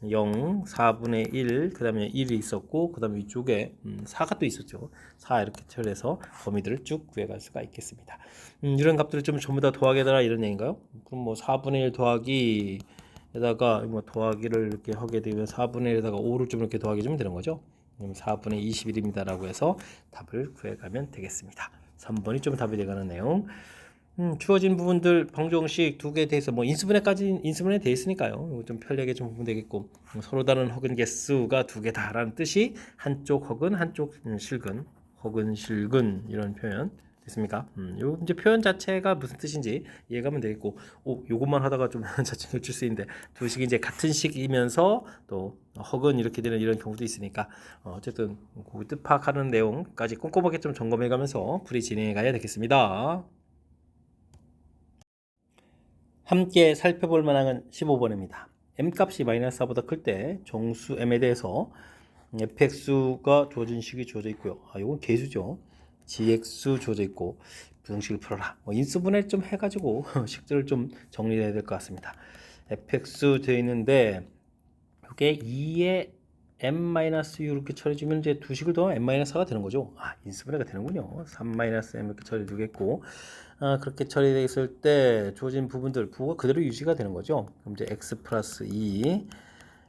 4분의 1, 그 다음에 1이 있었고, 그 다음에 이쪽에 4가 또 있었죠. 4 이렇게 처리해서 범위들을 쭉 구해갈 수가 있겠습니다. 이런 값들을 좀 전부 다 더하게더라 이런 얘기인가요? 그럼 뭐 4분의 1 더하기 에다가 뭐 더하기를 이렇게 하게 되면 4분의 1에다가 5를 좀 이렇게 더하기 주면 되는 거죠. 그럼 4분의 21입니다 라고 해서 답을 구해가면 되겠습니다. 3번이 좀 답이 되가는 내용. 주어진 부분들 방정식 2개에 대해서 뭐 인수분해 돼 있으니까요. 좀 편리하게 좀 보면 되겠고, 서로 다른 허근 개수가 2개다라는 뜻이 한쪽 허근, 한쪽 실근, 허근 실근 이런 표현 됐습니까? 요 이제 표현 자체가 무슨 뜻인지 이해가면 되겠고, 요것만 하다가 좀 자체 놓칠 수 있는데 두 식이 이제 같은 식이면서 또 혹은 이렇게 되는 이런 경우도 있으니까 어쨌든 그 뜻 파악하는 내용까지 꼼꼼하게 좀 점검해가면서 풀이 진행해 가야 되겠습니다. 함께 살펴볼 만한 15번입니다. m값이 마이너스 4보다 클 때 정수 m에 대해서 fx가 주어진 식이 주어져 있고요. 이건 계수죠. gx 주어져 있고 부등식을 풀어라. 인수분해 좀 해가지고 식들을 좀 정리해야 될 것 같습니다. fx 되어 있는데 이게 2에 m-u 이렇게 처리해주면 이제 두 식을 더하면 m-4가 되는 거죠. 인수분해가 되는군요. 3-m 이렇게 처리되겠고, 그렇게 처리되어 있을 때 주어진 부가 그대로 유지가 되는 거죠. 그럼 이제 x 플러스 2,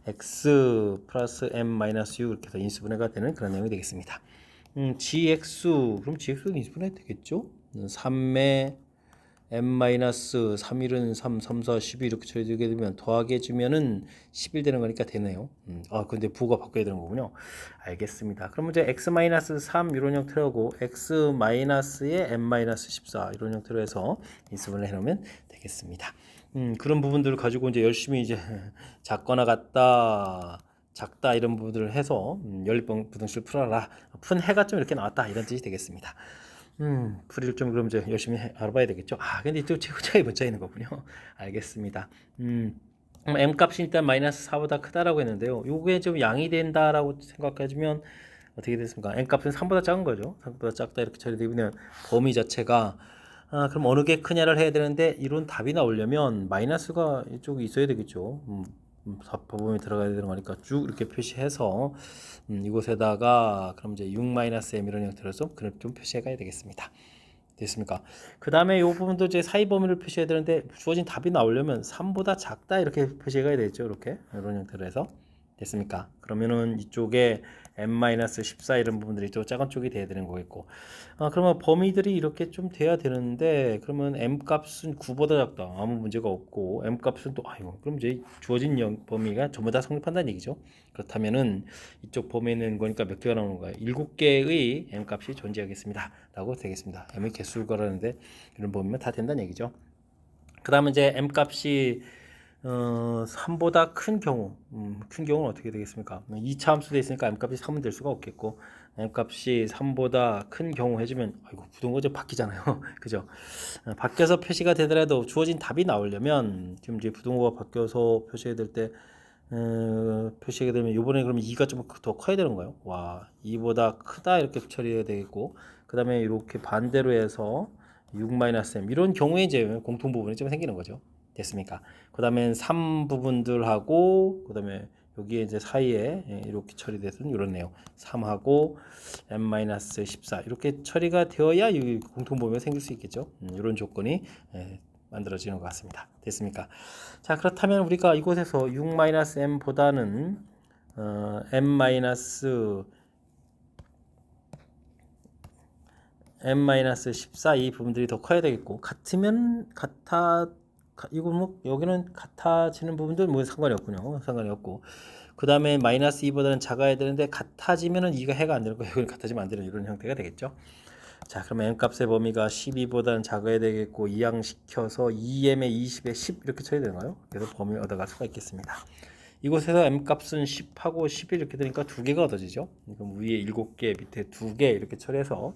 x 플러스 m-u 이렇게 해서 인수분해가 되는 그런 내용이 되겠습니다. gx, 그럼 gx도 인수분해 되겠죠? 3의 m-3일은 3, 3, 4, 12 이렇게 처리되게 되면 더하게 해주면은 11 되는 거니까 되네요. 근데 부가 바뀌어야 되는 거군요. 알겠습니다. 그럼 이제 x-3 이런 형태로 하고 x-의 m-14 이런 형태로 해서 인수분해를 해놓으면 되겠습니다. 그런 부분들을 가지고 이제 열심히 이제 작거나 같다, 작다 이런 부분들을 해서 연립 부등식을 풀어라. 푼 해가 좀 이렇게 나왔다 이런 뜻이 되겠습니다. 풀이를 좀 그럼 이제 열심히 알아봐야 되겠죠. 근데 또 최고차이 문자 있는 거군요. 알겠습니다. m 값이 일단 마이너스 4보다 크다라고 했는데요. 요게 좀 양이 된다라고 생각해주면 어떻게 됐습니까? m 값은 3보다 작은 거죠. 3보다 작다 이렇게 처리되면 범위 자체가 그럼 어느 게 크냐를 해야 되는데 이런 답이 나오려면 마이너스가 이쪽에 있어야 되겠죠. 법범위 들어가야 되는 거니까 쭉 이렇게 표시해서 이곳에다가 그럼 이제 6-m 이런 형태로 해서 그걸 좀 표시해 가야 되겠습니다. 됐습니까? 그 다음에 이 부분도 이제 사이 범위를 표시해야 되는데 주어진 답이 나오려면 3보다 작다 이렇게 표시해 가야 되겠죠. 이렇게 이런 형태로 해서 됐습니까? 그러면은 이쪽에 m-14 이런 부분들이 또 작은 쪽이 돼야 되는 거겠고, 그러면 범위들이 이렇게 좀 돼야 되는데 그러면 m 값은 9보다 작다 아무 문제가 없고 m 값은 또 그럼 이제 주어진 범위가 전부 다 성립한다는 얘기죠. 그렇다면은 이쪽 범위에 있는 거니까 몇 개가 나오는 거예요? 7개의 m 값이 존재하겠습니다 라고 되겠습니다. m의 개수를 걸었는데 이런 범위면 다 된다는 얘기죠. 그 다음에 이제 m 값이 3보다 큰 경우, 큰 경우는 어떻게 되겠습니까? 2차 함수 돼 있으니까 m 값이 3은 될 수가 없겠고, m 값이 3보다 큰 경우 해주면 부동어제 바뀌잖아요. 그죠? 바뀌어서 표시가 되더라도 주어진 답이 나오려면 지금 이제 부동어가 바뀌어서 표시가 될 때 표시하게 되면 이번에 그러면 2가 좀 더 커야 되는 거예요. 2보다 크다 이렇게 처리해야 되겠고, 그 다음에 이렇게 반대로 해서 6-m 이런 경우에 이제 공통 부분이 좀 생기는 거죠. 됐습니까? 그 다음에 3 부분들하고 그 다음에 여기에 이제 사이에 이렇게 처리돼서 이런 내용 3하고 m-14 이렇게 처리가 되어야 이 공통 범위가 생길 수 있겠죠. 이런 조건이 만들어지는 것 같습니다. 됐습니까? 자, 그렇다면 우리가 이곳에서 6-m보다는 m-14 이 부분들이 더 커야 되겠고, 같으면 이거 뭐 여기는 같아지는 부분들 뭐 상관이 없군요. 상관이 없고, 그 다음에 마이너스 2보다는 작아야 되는데 같아지면은 2가 해가 안 되는 거예요. 여기는 같아지면 안 되는 이런 형태가 되겠죠. 자, 그러면 m 값의 범위가 12보다는 작아야 되겠고 이항시켜서 2m에 20에 10 이렇게 쳐야 되나요? 그래서 범위를 얻어갈 수가 있겠습니다. 이곳에서 m 값은 10하고 11 이렇게 되니까 두 개가 얻어지죠. 그럼 위에 7개, 밑에 2개 이렇게 처리해서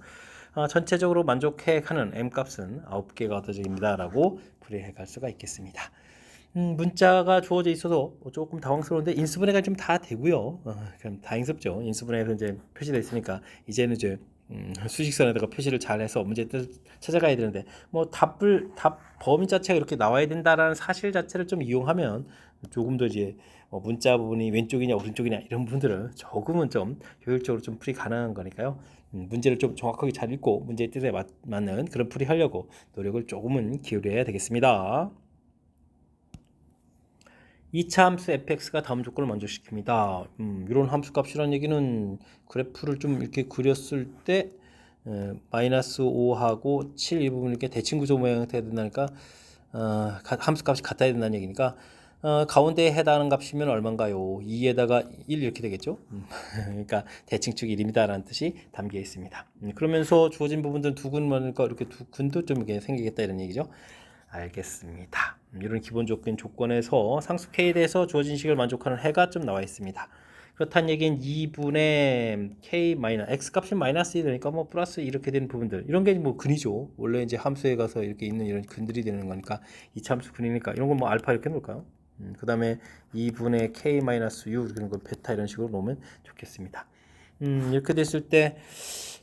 전체적으로 만족해가는 m 값은 9개가 얻어집니다 라고 풀이해 갈 수가 있겠습니다. 문자가 주어져 있어서 조금 당황스러운데 인수분해가 좀 다 되고요. 그럼 다행스럽죠. 인수분해에서 이제 표시되어 있으니까 이제는 이제 수직선에다가 표시를 잘해서 문제 뜻을 찾아가야 되는데 답 범위 자체가 이렇게 나와야 된다라는 사실 자체를 좀 이용하면 조금 더 이제 문자 부분이 왼쪽이냐 오른쪽이냐 이런 부분들을 조금은 좀 효율적으로 좀 풀이 가능한 거니까요. 문제를 좀 정확하게 잘 읽고 문제의 뜻에 맞는 그런 풀이 하려고 노력을 조금은 기울여야 되겠습니다. 2차 함수 fx가 다음 조건을 만족시킵니다. 이런 함수 값이라는 얘기는 그래프를 좀 이렇게 그렸을 때 마이너스 5하고 7 이 부분을 이렇게 대칭 구조 모양이 돼야 된다니까 함수 값이 같아야 된다는 얘기니까 가운데에 해당하는 값이면 얼마인가요? 2에다가 1 이렇게 되겠죠? 그러니까 대칭축 1입니다라는 뜻이 담겨 있습니다. 그러면서 주어진 부분들은 두 근이니까 이렇게 두 근도 좀 이렇게 생기겠다 이런 얘기죠. 알겠습니다. 이런 기본적인 조건에서 상수 K에 대해서 주어진 식을 만족하는 해가 좀 나와 있습니다. 그렇다는 얘기는 2분의 K 마이너스 X 값이 마이너스 1이니까 뭐 플러스 이렇게 되는 부분들 이런 게 뭐 근이죠. 원래 이제 함수에 가서 이렇게 있는 이런 근들이 되는 거니까 이차함수 근이니까 이런 건 뭐 알파 이렇게 놓을까요? 그 다음에 2분의 K 마이너스 U 이런 걸 베타 이런 식으로 놓으면 좋겠습니다. 이렇게 됐을 때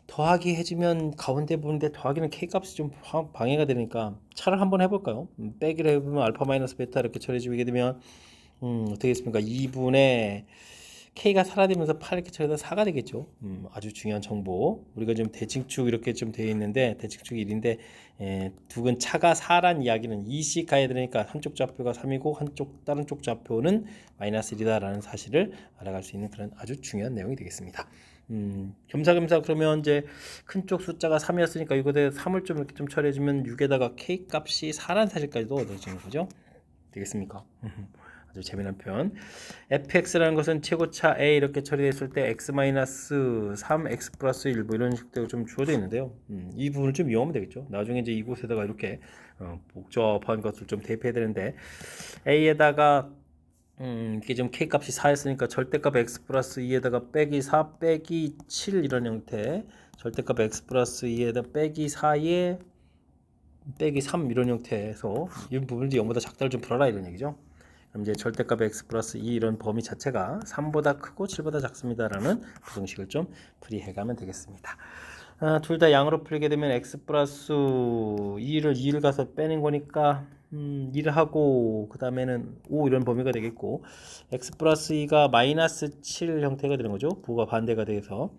더하기 해주면 가운데 보는데 더하기는 K 값이 좀 방해가 되니까 차를 한번 해볼까요? 빼기를 해보면 알파 마이너스 베타 이렇게 처리해주게 되면 어떻게 됐습니까? 2분의 K가 사라지면서 8 이렇게 처리해서 4가 되겠죠. 아주 중요한 정보. 우리가 지금 대칭축 이렇게 좀 되어 있는데 대칭축 1인데 두근 차가 4란 이야기는 2씩 가야 되니까 한쪽 좌표가 3이고 다른 쪽 좌표는 마이너스 1이다라는 사실을 알아갈 수 있는 그런 아주 중요한 내용이 되겠습니다. 겸사겸사 그러면 이제 큰 쪽 숫자가 3이었으니까 이거에 3을 좀 이렇게 좀 처리해주면 6에다가 K 값이 4라는 사실까지도 얻어지는 거죠. 되겠습니까? 아주 재미난 표현. fx라는 것은 최고차 a 이렇게 처리했을 때 x-3 x 플러스 1 뭐 이런 식대로 좀 주어져 있는데요. 이 부분을 좀 이용하면 되겠죠. 나중에 이제 이곳에다가 이렇게 복잡한 것을 좀 대입해야 되는데 a에다가 이게 좀 k 값이 4였으니까 절대값 x 플러스 2에다가 빼기 4 빼기 7 이런 형태, 절대값 x 플러스 2에다 빼기 4에 빼기 3 이런 형태에서 이 부분을 영보다 작다를 좀 풀어라 이런 얘기죠. 그럼 이제 절대값 x 플러스 2 이런 범위 자체가 3보다 크고 7보다 작습니다라는 부등식을 좀 풀이해가면 되겠습니다. 둘 다 양으로 풀게 되면 x 플러스 2를 가서 빼낸 거니까 1을 하고 그 다음에는 5 이런 범위가 되겠고 x 플러스 2가 마이너스 7 형태가 되는 거죠. 부가 반대가 돼서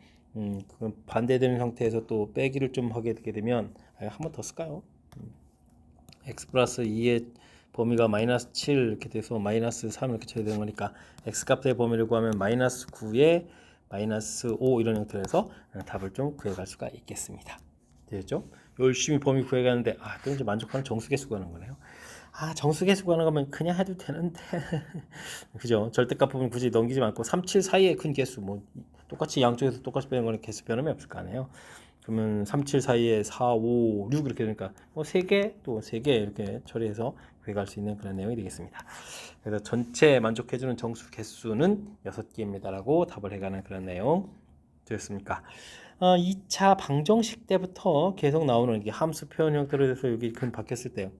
반대되는 형태에서 또 빼기를 좀 하게 되면 한 번 더 쓸까요? x 플러스 2의 범위가 마이너스 7 이렇게 돼서 마이너스 3 이렇게 쳐야 되는 거니까 x 값의 범위를 구하면 마이너스 9에 마이너스 5 이런 형태로 해서 답을 좀 구해갈 수가 있겠습니다. 되겠죠? 열심히 범위 구해가는데 또 이제 만족하는 정수계수 구하는 거네요. 정수계수 구하는 거면 그냥 해도 되는데 그죠? 절대값 부분 굳이 넘기지 않고 3, 7 사이의 큰 개수 뭐 똑같이 양쪽에서 똑같이 빼는 거는 개수 변함이 없을 거 아니에요. 그러면 3, 7 사이에 4, 5, 6 이렇게 되니까 뭐 3개 또 3개 이렇게 처리해서 구해갈 수 있는 그런 내용이 되겠습니다. 그래서 전체 만족해주는 정수 개수는 6개입니다 라고 답을 해가는 그런 내용 되었습니까? 2차 방정식 때부터 계속 나오는 이게 함수 표현 형태로 해서 여기 근 바뀌었을 때요.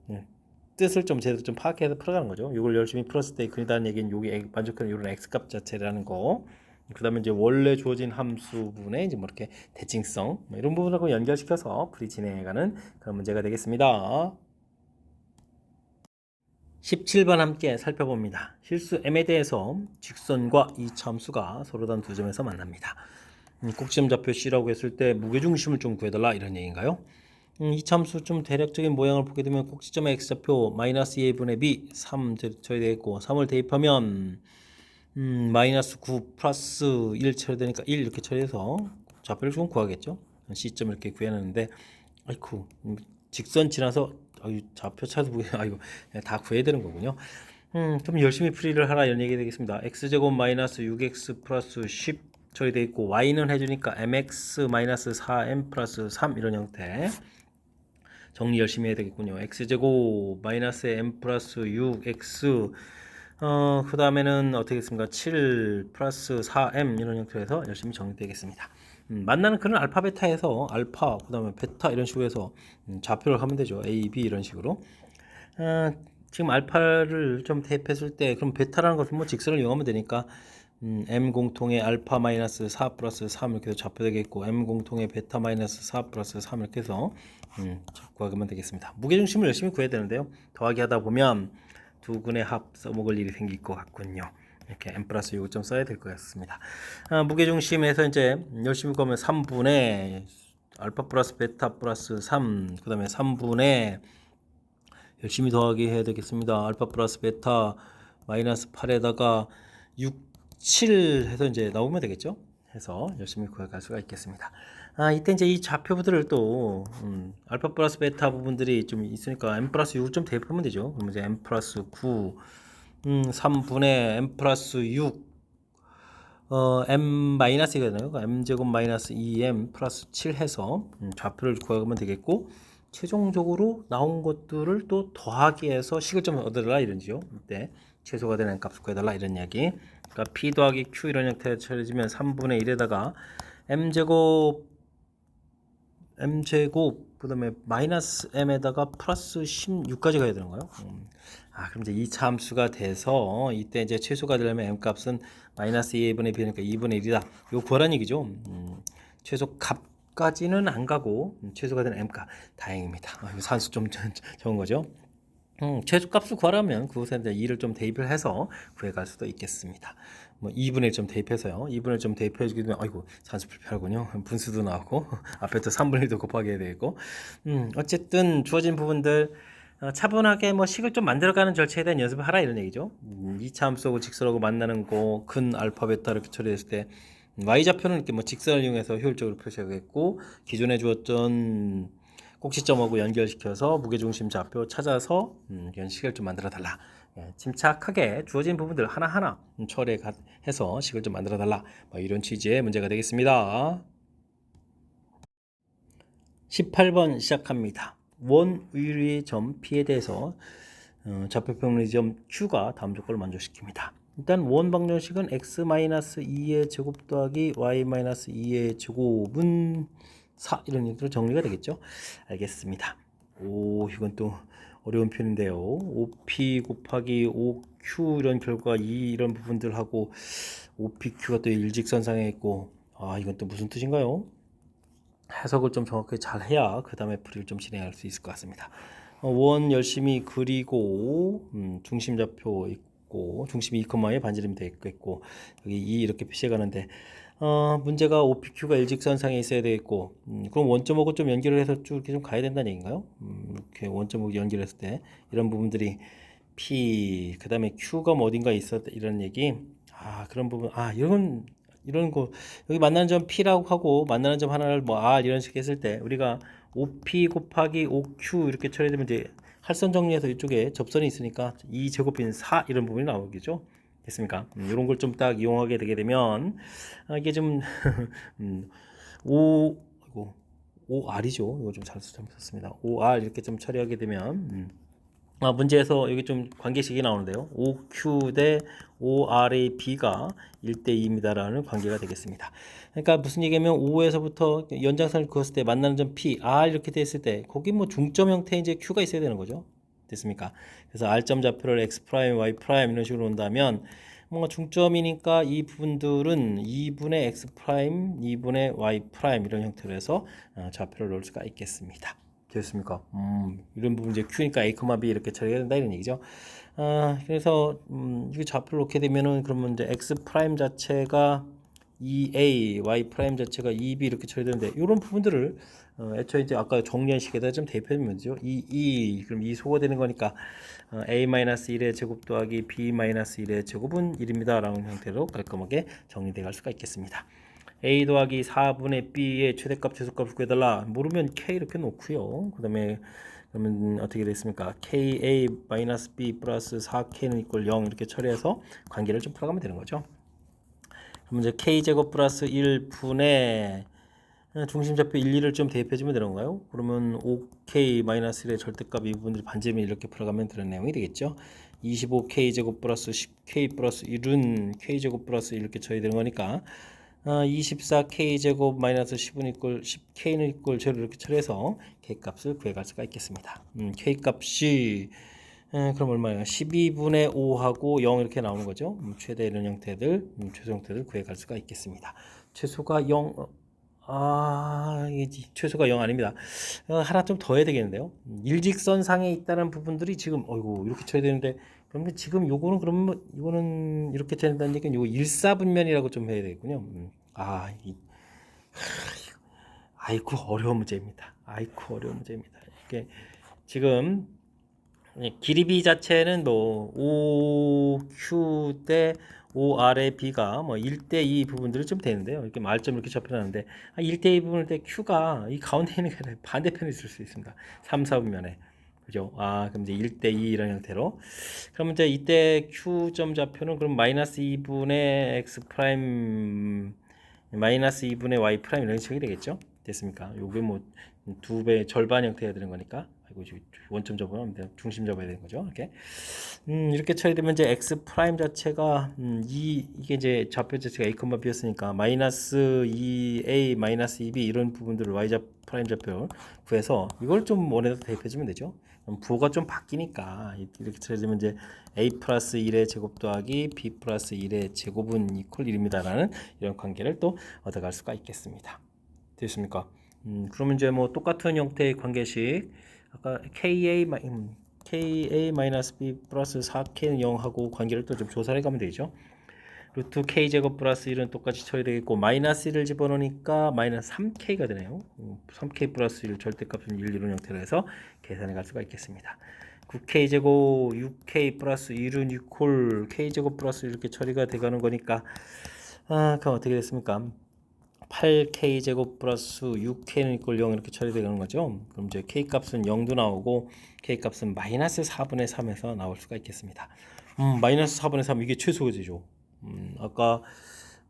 뜻을 좀 제대로 좀 파악해서 풀어가는 거죠. 이걸 열심히 풀었을 때 근이라는 얘기는 여기 만족하는 이런 x값 자체라는 거. 그다음에 이제 원래 주어진 함수분의 이제 뭐 이렇게 대칭성 뭐 이런 부분하고 연결시켜서 풀이 진행해가는 그런 문제가 되겠습니다. 17번 함께 살펴봅니다. 실수 m에 대해서 직선과 이차 함수가 서로 다른 두 점에서 만납니다. 꼭지점 좌표 C라고 했을 때 무게중심을 좀 구해달라 이런 얘기인가요? 이차 함수 좀 대략적인 모양을 보게 되면 꼭지점의 x좌표 마이너스 2분의 b 3 처리되겠고 3을 대입하면 마이너스 9 플러스 1 처리되니까 1 이렇게 처리해서 좌표를 좀 구하겠죠. C점 이렇게 구해놨는데 아이쿠 직선 지나서 좌표 찾아 보기 다 구해야 되는 거군요. 좀 열심히 풀이를 하라 이런 얘기 되겠습니다. x제곱 마이너스 6x 플러스 10 처리되어 있고 y는 해주니까 mx 마이너스 4m 플러스 3 이런 형태 정리 열심히 해야 되겠군요. x제곱 마이너스 m 플러스 6x 그 다음에는 어떻게 했습니까? 7 플러스 4m 이런 형태로 해서 열심히 정리되겠습니다. 만나는 그런 알파 베타에서 알파 그 다음에 베타 이런 식으로 해서 좌표를 하면 되죠. A, B 이런 식으로 지금 알파를 좀 대입했을 때 그럼 베타라는 것은 뭐 직선을 이용하면 되니까 M 공통의 알파 마이너스 4 플러스 3 이렇게 해서 좌표 되겠고 M 공통의 베타 마이너스 4 플러스 3 이렇게 해서 구하면 되겠습니다. 무게중심을 열심히 구해야 되는데요. 더하기 하다 보면 두 근의 합 써먹을 일이 생길 것 같군요. 이렇게 m 플러스 요점 써야 될 것 같습니다. 무게중심에서 이제 열심히 구하면 3분의 알파 플러스 베타 플러스 3, 그 다음에 3분의 열심히 더하기 해야 되겠습니다. 알파 플러스 베타 마이너스 8에다가 6, 7 해서 이제 나오면 되겠죠. 해서 열심히 구해갈 수가 있겠습니다. 이때 이제 이 좌표들을 또 알파 플러스 베타 부분들이 좀 있으니까 m 플러스 6을 좀 대입하면 되죠. 그럼 이제 m 플러스 9 3분의 m 플러스 6 m 마이너스가 되나요? m제곱 마이너스 2m 플러스 7 해서 좌표를 구하면 되겠고, 최종적으로 나온 것들을 또 더하기 해서 식을 좀 얻어달라 이런지요. 이때 최소가 되는 값을 구해달라 이런 이야기. 그러니까 p 더하기 q 이런 형태로 처리해지면 3분의 1에다가 m제곱 그다음에 마이너스 m에다가 플러스 16까지 가야 되는 거예요. 그럼 이제 2차 함수가 돼서 이때 이제 최소가 되려면 m 값은 마이너스 2분의 b니까 2분의 1이다. 요 구하라는 얘기죠. 최소 값까지는 안 가고 최소가 되는 m 값. 다행입니다. 이거 산수 좀 적은 거죠. 최소 값을 구하려면 그곳에 이제 2를 좀 대입을 해서 구해갈 수도 있겠습니다. 뭐 2분의 1 좀 대입해서요. 2분의 1 좀 대입해 주게 되면 아이고 산수 불편하군요. 분수도 나오고 앞에 또 3분의 1도 곱하게 해야 되고 어쨌든 주어진 부분들 차분하게 뭐 식을 좀 만들어가는 절차에 대한 연습을 하라 이런 얘기죠. 2차 함수하고 직선하고 만나는 거 근 알파 베타 이렇게 처리했을 때 y좌표는 이렇게 뭐 직선을 이용해서 효율적으로 표시하겠고 기존에 주었던 꼭지점하고 연결시켜서 무게중심 좌표 찾아서 이런 식을 좀 만들어 달라. 침착하게 주어진 부분들 하나하나 처리해서 식을 좀 만들어 달라. 뭐 이런 취지의 문제가 되겠습니다. 18번 시작합니다. 원 위의 점 P에 대해서 좌표평면의 점 Q가 다음 조건을 만족시킵니다. 일단 원 방정식은 x-2의 제곱 더하기 y-2의 제곱은 4 이런 얘기로 정리가 되겠죠. 알겠습니다. 오, 이건 또 어려운 표현인데요. 5p 곱하기 5q 이런 결과 2 이런 부분들하고 5pq가 또 일직선상에 있고, 이건 또 무슨 뜻인가요? 해석을 좀 정확하게 잘 해야 그 다음에 풀이를 좀 진행할 수 있을 것 같습니다. 원 열심히 그리고 중심좌표 있고 중심이 2,에 반지름이 되어 있고 여기 2 이렇게 표시해 가는데 문제가 OPQ가 일직선상에 있어야 되겠고 그럼 원점하고 좀 연결을 해서 쭉 이렇게 좀 가야 된다는 얘기인가요? 이렇게 원점하고 연결했을 때 이런 부분들이 P 그 다음에 Q가 뭐 어딘가에 있었다 이런 얘기. 그런 부분 이런 거 여기 만나는 점 P라고 하고 만나는 점 하나를 뭐 R 이런 식으로 했을 때 우리가 5P 곱하기 5Q 이렇게 처리되면 이제 할선 정리해서 이쪽에 접선이 있으니까 2제곱인 4 이런 부분이 나오겠죠. 됐습니까? 이런 걸 좀 딱 이용하게 되게 되면 이게 좀 5 이거 5R이죠. 이거 좀 잘못했습니다. 5R 이렇게 좀 처리하게 되면 문제에서 여기 좀 관계식이 나오는데요. 5Q 대 5R의 B가 1대2입니다라는 관계가 되겠습니다. 그러니까 무슨 얘기냐면 5에서부터 연장선을 그었을 때 만나는 점 P, R 이렇게 됐을 때 거기 뭐 중점 형태의 이제 Q가 있어야 되는 거죠. 됐습니까? 그래서 R점 좌표를 X 프라임, Y 프라임 이런 식으로 온다면 뭔가 중점이니까 이 부분들은 2분의 X 프라임, 2분의 Y 프라임 이런 형태로 해서 좌표를 넣을 수가 있겠습니다. 됐습니까? 이런 부분 이제 Q니까 A, B 이렇게 처리해야 된다 이런 얘기죠. 그래서 이게 좌표를 놓게 되면은 그러면 이제 X 프라임 자체가 2A, Y 프라임 자체가 2B 이렇게 처리되는데 이런 부분들을 애초에 이제 아까 정리한 식에다 좀 대입해주면 되죠. 그럼 2 소거되는 거니까 A-1의 제곱 더하기 B-1의 제곱은 1입니다. 라는 형태로 깔끔하게 정리되어 갈 수가 있겠습니다. A 더하기 4분의 B의 최대값, 최소값을 구해달라. 모르면 K 이렇게 놓고요. 그 다음에 그러면 어떻게 됐습니까? KA-B 플러스 4K는 이꼴 0 이렇게 처리해서 관계를 좀 풀어가면 되는 거죠. 그럼 이제 K제곱 플러스 1분의 중심좌표 1, 2를 좀 대입해주면 되는 건가요? 그러면 5K-1의 절대값 이 부분들이 반지름이 이렇게 풀어가면 되는 내용이 되겠죠. 25K제곱 플러스 10K 플러스 1은 K제곱 플러스 이렇게 처리되는 거니까 24K제곱 마이너스 10은 이꼴 10K는 이꼴 0를 이렇게 처리해서 K값을 구해갈 수가 있겠습니다. K값이 그럼 얼마예요? 12분의 5하고 0 이렇게 나오는 거죠. 최대 이런 형태들, 최소 형태들 구해갈 수가 있겠습니다. 최소가 0, 최소가 0 아닙니다. 하나 좀 더 해야 되겠는데요. 일직선상에 있다는 부분들이 지금, 이렇게 쳐야 되는데, 그러면 지금 요거는 그러면 이거는 이렇게 된다는 얘기는 요거 일사분면이라고 좀 해야 되겠군요. 아이고 어려운 문제입니다. 이게 지금 길이비 자체는 뭐 5Q 대 5R의 B가 뭐 1대2 부분들이 좀 되는데요. 이렇게 말점 이렇게 접혀놨는데 1대2 부분일 때 Q가 이 가운데 있는 게 반대편에 있을 수 있습니다. 3, 4분면에. 그죠? 아, 그럼 이제 1대 2 이런 형태로. 그럼 이제 이때 Q점 좌표는 그럼 마이너스 2분의 X 프라임 마이너스 2분의 Y 프라임 이런 식이 되겠죠? 됐습니까? 요게 뭐 두 배 절반 형태가 되는 거니까. 아이고, 원점 접으면 중심 접어야 되는 거죠. 이렇게. 이렇게 처리되면 이제 X 프라임 자체가 이게 이제 좌표 자체가 A, B였으니까 마이너스 2A 마이너스 2B 이런 부분들을 Y 프라임 좌표 구해서 이걸 좀 원에다 대입해 주면 되죠. 그럼 부호가 좀 바뀌니까 이렇게 처리되면 이제 A 플러스 1의 제곱 더하기 B 플러스 1의 제곱은 이퀄 1입니다라는 이런 관계를 또 얻어갈 수가 있겠습니다. 됐습니까? 그러면 이제 뭐 똑같은 형태의 관계식 아까 KA-B 플러스 4K는 0하고 관계를 또 좀 조사해 가면 되죠. 루트 K 제곱 플러스 1은 똑같이 처리되겠고 마이너스 1을 집어넣으니까 마이너스 3K가 되네요. 3K 플러스 1 절대값은 1 이런 형태로 해서 계산해 갈 수가 있겠습니다. 9K 제곱 6K 플러스 1은 이퀄 K 제곱 플러스 이렇게 처리가 돼가는 거니까 그럼 어떻게 됐습니까? 8K 제곱 플러스 6K는 이퀄 0 이렇게 처리되는 거죠. 그럼 이제 K 값은 0도 나오고 K 값은 마이너스 4분의 3에서 나올 수가 있겠습니다. 마이너스 4분의 3 이게 최소죠. 아까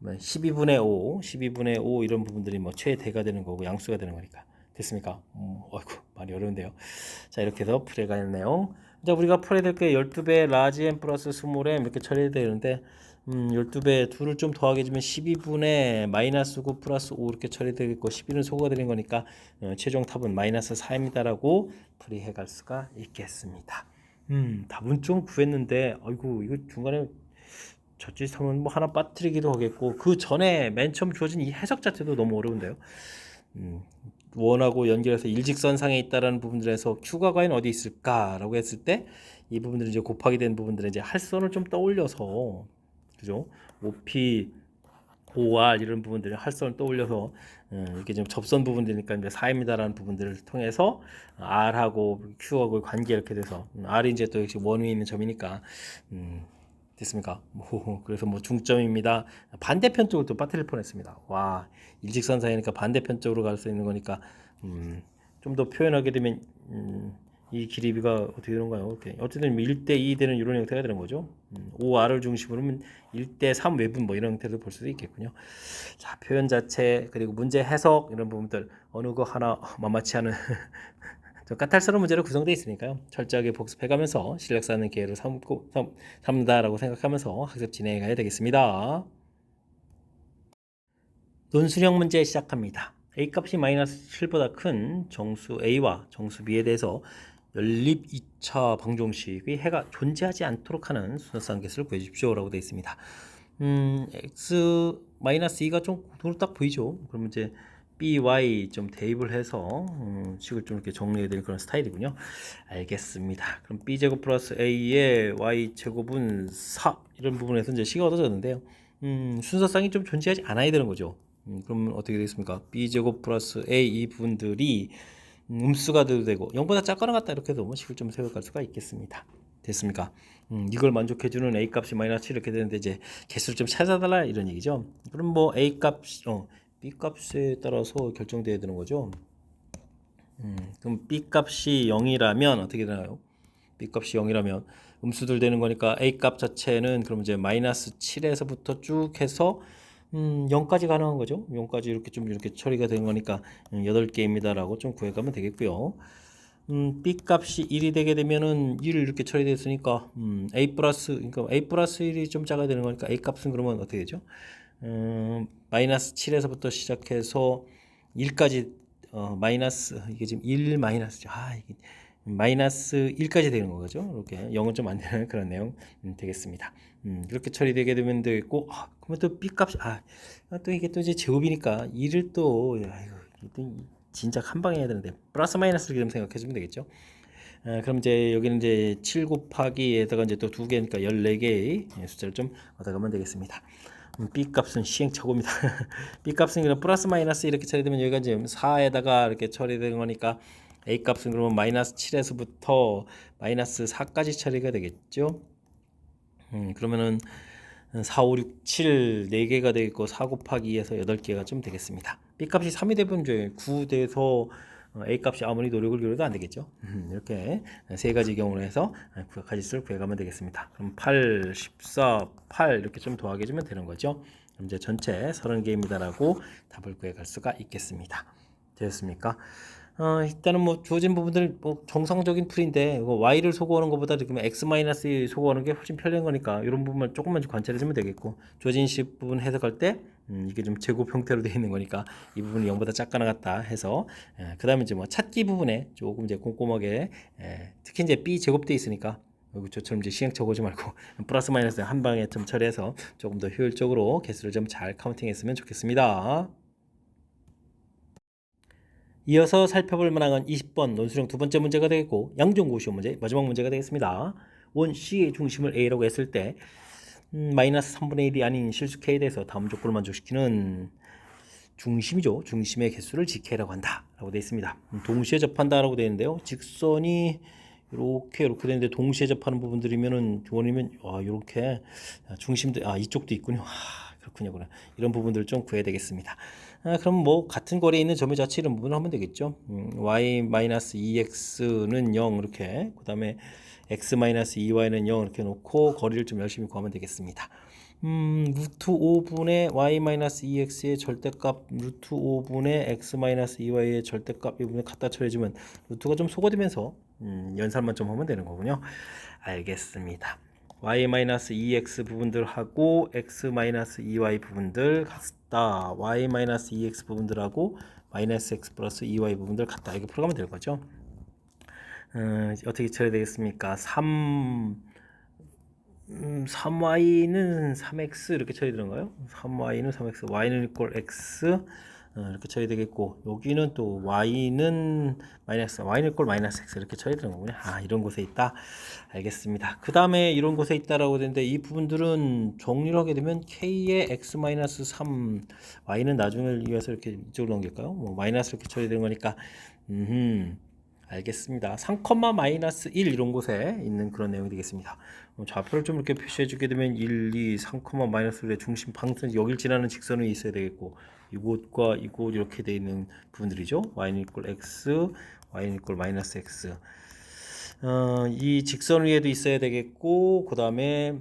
12분의 5, 12분의 5 이런 부분들이 뭐 최대가 되는 거고 양수가 되는 거니까 됐습니까? 어이구 많이 어려운데요. 자 이렇게 해서 풀어가 있네요. 이제 우리가 풀어야 될 게 12배 라지 M 플러스 스몰 M 이렇게 처리해야 되는데 12배 둘을 좀 더하게 주면 12분의 마이너스 9 플러스 5 이렇게 처리되겠고 11은 소거가 되는 거니까 최종 답은 마이너스 4입니다라고 풀이해 갈 수가 있겠습니다. 답은 좀 구했는데 아이고 이거 중간에 저짓하면 뭐 하나 빠뜨리기도 하겠고 그 전에 맨 처음 주어진 이 해석 자체도 너무 어려운데요. 원하고 연결해서 일직선상에 있다라는 부분들에서 Q가 과연 어디 있을까라고 했을 때 이 부분들이 이제 곱하기 된 부분들은 이제 할선을 좀 떠올려서 그죠? OP, OR 이런 부분들을 할선을 떠올려서 이게 좀 접선 부분들이니까 이제 4입니다라는 부분들을 통해서 R하고 Q하고 관계 이렇게 돼서 R이 이제 또 역시 원위에 있는 점이니까 됐습니까? 그래서 뭐 중점입니다. 반대편 쪽을 또 빠뜨릴 뻔했습니다. 와 일직선 사이니까 반대편 쪽으로 갈 수 있는 거니까 좀 더 표현하게 되면 이 길이가 어떻게 되는가요? 이렇게 어쨌든 1대 2 되는 이런 형태가 되는 거죠. OR을 중심으로 하면 1대 3 외분 뭐 이런 형태도 볼 수도 있겠군요. 자 표현 자체 그리고 문제 해석 이런 부분들 어느 거 하나 만만치 않은 까탈스러운 문제로 구성되어 있으니까요. 철저하게 복습해가면서 실력 쌓는 기회를 삼는다라고 생각하면서 학습 진행해야 되겠습니다. 논술형 문제 시작합니다. A값이 마이너스 7보다 큰 정수 A와 정수 B에 대해서 연립 2차 방정식의 해가 존재하지 않도록 하는 순서상 개수를 구해주십시오 라고 되어 있습니다. X 마이너스 2가 좀 눈으로 딱 보이죠. 그러면 이제 BY 좀 대입을 해서 식을 좀 이렇게 정리해야 될 그런 스타일이군요. 알겠습니다. 그럼 B제곱 플러스 A의 Y제곱은 4 이런 부분에서 이제 식이 얻어졌는데요. 순서상이 좀 존재하지 않아야 되는 거죠. 그럼 어떻게 되겠습니까? B제곱 플러스 A 이 부분들이 음수가 돼도 되고 0보다 작거나 같다 이렇게 해서 식을 좀 세워갈 수가 있겠습니다. 됐습니까? 이걸 만족해주는 A 값이 마이너스 7 이렇게 되는데 이제 개수를 좀 찾아달라 이런 얘기죠. 그럼 뭐 A 값, B 값에 따라서 결정돼야 되는 거죠. 그럼 B 값이 0이라면 어떻게 되나요? B 값이 0이라면 음수들 되는 거니까 A 값 자체는 그럼 이제 마이너스 7에서부터 쭉 해서 0까지 가능한 거죠. 0까지 이렇게 좀 이렇게 처리가 되는 거니까 8개입니다라고 좀 구해가면 되겠고요. B 값이 1이 되게 되면은 1 이렇게 처리됐으니까 A 플러스 그러니까 A 플러스 1이 좀 작아야 되는 거니까 A 값은 그러면 어떻게 되죠? 마이너스 7에서부터 시작해서 1까지 마이너스 이게 지금 1 마이너스죠. 이게 마이너스 1까지 되는 거죠. 이렇게 0은 좀 안 되는 그런 내용 되겠습니다. 이렇게 처리되게 되면 되겠고 그러면 또 B 값이 또 이게 또 이제 제곱이니까 2를 또 이거 진작 한 방에 해야 되는데 플러스 마이너스를 좀 생각해 주면 되겠죠. 그럼 이제 여기는 이제 7 곱하기에다가 이제 또 2개니까 14개의 숫자를 좀 얻어가면 되겠습니다. B 값은 시행착오입니다. B 값은 그냥 플러스 마이너스 이렇게 처리되면 여기가 이제 4에다가 이렇게 처리되는 거니까 A 값은 그러면 마이너스 7에서부터 마이너스 4까지 처리가 되겠죠. 그러면은 4, 5, 6, 7 4개가 되겠고 4 곱하기 2에서 8개가 좀 되겠습니다. B 값이 3이 되면 이제 9 돼서 A 값이 아무리 노력을 기울여도 안 되겠죠. 이렇게 세 가지 경우로 해서 가지수를 구해가면 되겠습니다. 그럼 8, 14, 8 이렇게 좀 더하게 해주면 되는 거죠. 그럼 이제 전체 30개입니다라고 답을 구해갈 수가 있겠습니다. 되셨습니까? 일단은 뭐 주어진 부분들 뭐 정상적인 풀인데 이거 y를 소거하는 것보다 지금 x-1 소거하는 게 훨씬 편리한 거니까 이런 부분만 조금만 관찰해 주면 되겠고 주어진 식 부분 해석할 때 이게 좀 제곱 형태로 되어 있는 거니까 이 부분이 0보다 작거나 같다 해서 그 다음에 이제 뭐 찾기 부분에 조금 이제 꼼꼼하게 특히 이제 b 제곱돼 있으니까 저처럼 이제 시행착오 오지 말고 플러스 마이너스 한 방에 좀 처리해서 조금 더 효율적으로 개수를 좀 잘 카운팅했으면 좋겠습니다. 이어서 살펴볼 만한 건 20번 논술형 두 번째 문제가 되겠고 양정고시오 문제 마지막 문제가 되겠습니다. 원 C의 중심을 A라고 했을 때 마이너스 3분의 1이 아닌 실수 K에 대해서 다음 조건을 만족시키는 중심이죠. 중심의 개수를 GK라고 한다 라고 되어 있습니다. 동시에 접한다 라고 되어 있는데요. 직선이 이렇게 되는데 동시에 접하는 부분들이면은 원이면 이렇게 중심도 이쪽도 있군요. 그렇군요. 이런 부분들을 좀 구해야 되겠습니다. 그럼 뭐 같은 거리에 있는 점의 자체 이런 부분을 하면 되겠죠. y-2x는 0 이렇게 그 다음에 x-2y는 0 이렇게 놓고 거리를 좀 열심히 구하면 되겠습니다. 루트 5분의 y-2x의 절대값 루트 5분의 x-2y의 절대값 이 부분을 갖다 처리해주면 루트가 좀 소거되면서 연산만 좀 하면 되는 거군요. 알겠습니다. y-2x 부분들하고 x-2y 부분들 같다. y-2x 부분들하고 마이너스 x 플러스 2y 부분들 같다. 이렇게 풀어가면 될 거죠. 어떻게 처리 되겠습니까? 3y는 3x 이렇게 처리되는가요? 3y는 3x, y는 이꼴 x 이렇게 처리되겠고 여기는 또 y는 마이너스, y는 이꼴 마이너스 x 이렇게 처리되는 거군요. 이런 곳에 있다. 알겠습니다. 그 다음에 이런 곳에 있다라고 되는데 이 부분들은 정리를 하게 되면 k의 x 마이너스 3 y는 나중을 위해서 이렇게 이쪽으로 넘길까요? 뭐 마이너스 이렇게 처리되는 거니까 알겠습니다. 3, 마이너스 1 이런 곳에 있는 그런 내용이 되겠습니다. 좌표를 좀 이렇게 표시해 주게 되면 1, 2, 3, 마이너스 1의 중심 방선 여길 지나는 직선이 있어야 되겠고 이곳과 이곳 이렇게 되어 있는 부분들이죠. y는 이꼴 x, y는 이꼴 마이너스 x. 이 직선 위에도 있어야 되겠고 그 다음에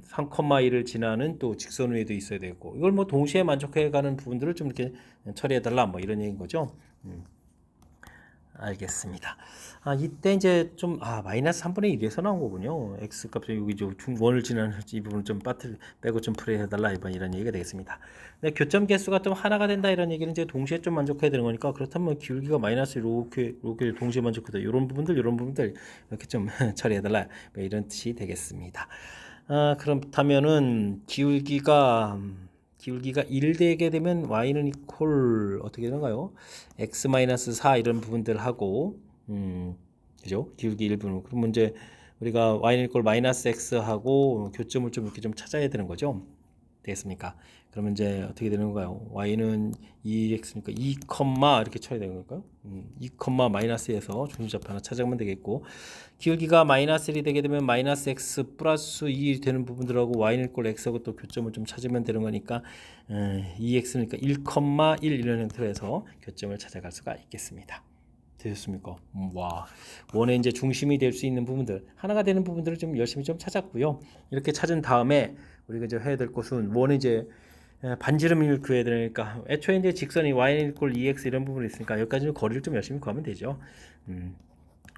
3, 1을 지나는 또 직선 위에도 있어야 되겠고 이걸 뭐 동시에 만족해 가는 부분들을 좀 이렇게 처리해 달라 뭐 이런 얘기인 거죠. 알겠습니다. 이때 이제 좀 마이너스 3분의 1에서 나온 거군요. x 값이 여기 원을 지나는 이 부분을 좀 빼고 좀 풀이해달라 이런 얘기가 되겠습니다. 근데 교점 개수가 좀 하나가 된다 이런 얘기는 이제 동시에 좀 만족해야 되는 거니까 그렇다면 기울기가 마이너스 이렇게 동시에 만족하다 이런 부분들 이렇게 좀 처리해달라 뭐 이런 뜻이 되겠습니다. 그렇다면은 기울기가 1 되게 되면 y는 이퀄 어떻게 되는가요? x-4 이런 부분들하고 그죠? 기울기 1분은 그러면 이제 우리가 y는 이퀄 마이너스 x하고 교점을 좀 이렇게 좀 찾아야 되는 거죠. 되겠습니까? 그러면 이제 어떻게 되는 건가요? y는 2x니까 2, 이렇게 쳐야 되는 걸까요? 2, 마이너스에서 중심좌표 하나 찾아가면 되겠고 기울기가 마이너스 1이 되게 되면 마이너스 x 플러스 2 되는 부분들하고 y는 이꼴 x하고 또 교점을 좀 찾으면 되는 거니까 2x니까 1, 이런 형태로 해서 교점을 찾아갈 수가 있겠습니다. 되셨습니까? 와, 원의 이제 중심이 될 수 있는 부분들 하나가 되는 부분들을 좀 열심히 좀 찾았고요. 이렇게 찾은 다음에 우리가 이제 해야 될 것은 원의 이제 반지름을 구해야 되니까 애초에 이제 직선이 y는 이꼴 2x 이런 부분이 있으니까 여기까지는 거리를 좀 열심히 구하면 되죠.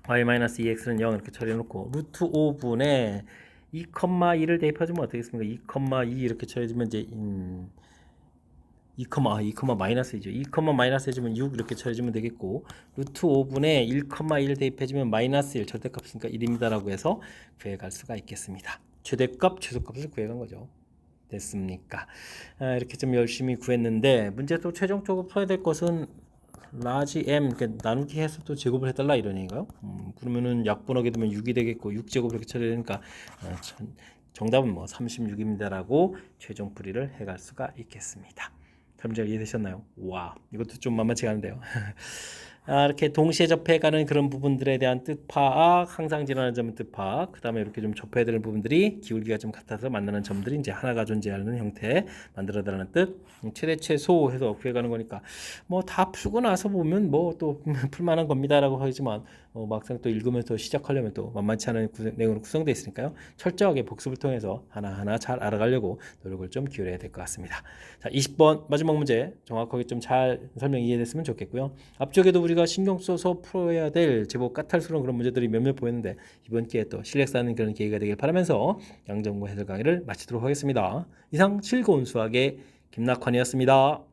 y-2x는 0 이렇게 처리해놓고 루트 5분의 2,2를 대입해주면 어떻게 되겠습니까? 2,2 이렇게 처리해주면 이제 2, 마이너스이죠. 2, 마이너스 해주면 6 이렇게 처리해주면 되겠고 루트 5분의 1,1 대입해주면 마이너스 1 절대값이니까 1입니다라고 해서 구해갈 수가 있겠습니다. 최대값, 최소값을 구해간 거죠. 됐습니까? 이렇게 좀 열심히 구했는데 문제 또 최종적으로 풀어야 될 것은 라지 m 그러니까 나누기 해서 또 제곱을 해달라 이런 얘기인가요? 그러면은 약분하게 되면 6이 되겠고 6제곱 이렇게 처리되니까 정답은 뭐 36입니다라고 최종 풀이를 해갈 수가 있겠습니다. 그럼 잘 이해되셨나요? 와, 이것도 좀 만만치 않은데요. 이렇게 동시에 접해가는 그런 부분들에 대한 뜻 파악, 항상 지나는 점은 뜻 파악, 그 다음에 이렇게 좀 접해야 되는 부분들이 기울기가 좀 같아서 만나는 점들이 이제 하나가 존재하는 형태 만들어달라는 뜻. 최대 최소 해서 구해가는 거니까 뭐 다 풀고 나서 보면 뭐 또 풀만한 겁니다라고 하지만 막상 또 읽으면서 시작하려면 또 만만치 않은 내용으로 구성되어 있으니까요. 철저하게 복습을 통해서 하나하나 잘 알아가려고 노력을 좀 기울여야 될 것 같습니다. 자, 20번 마지막 문제 정확하게 좀 잘 설명 이해됐으면 좋겠고요. 앞쪽에도 우리가 신경 써서 풀어야 될 제법 까탈스러운 그런 문제들이 몇몇 보였는데 이번 기회에 또 실력 쌓는 그런 기회가 되길 바라면서 양정구 해설 강의를 마치도록 하겠습니다. 이상 즐거운 수학의 김낙환이었습니다.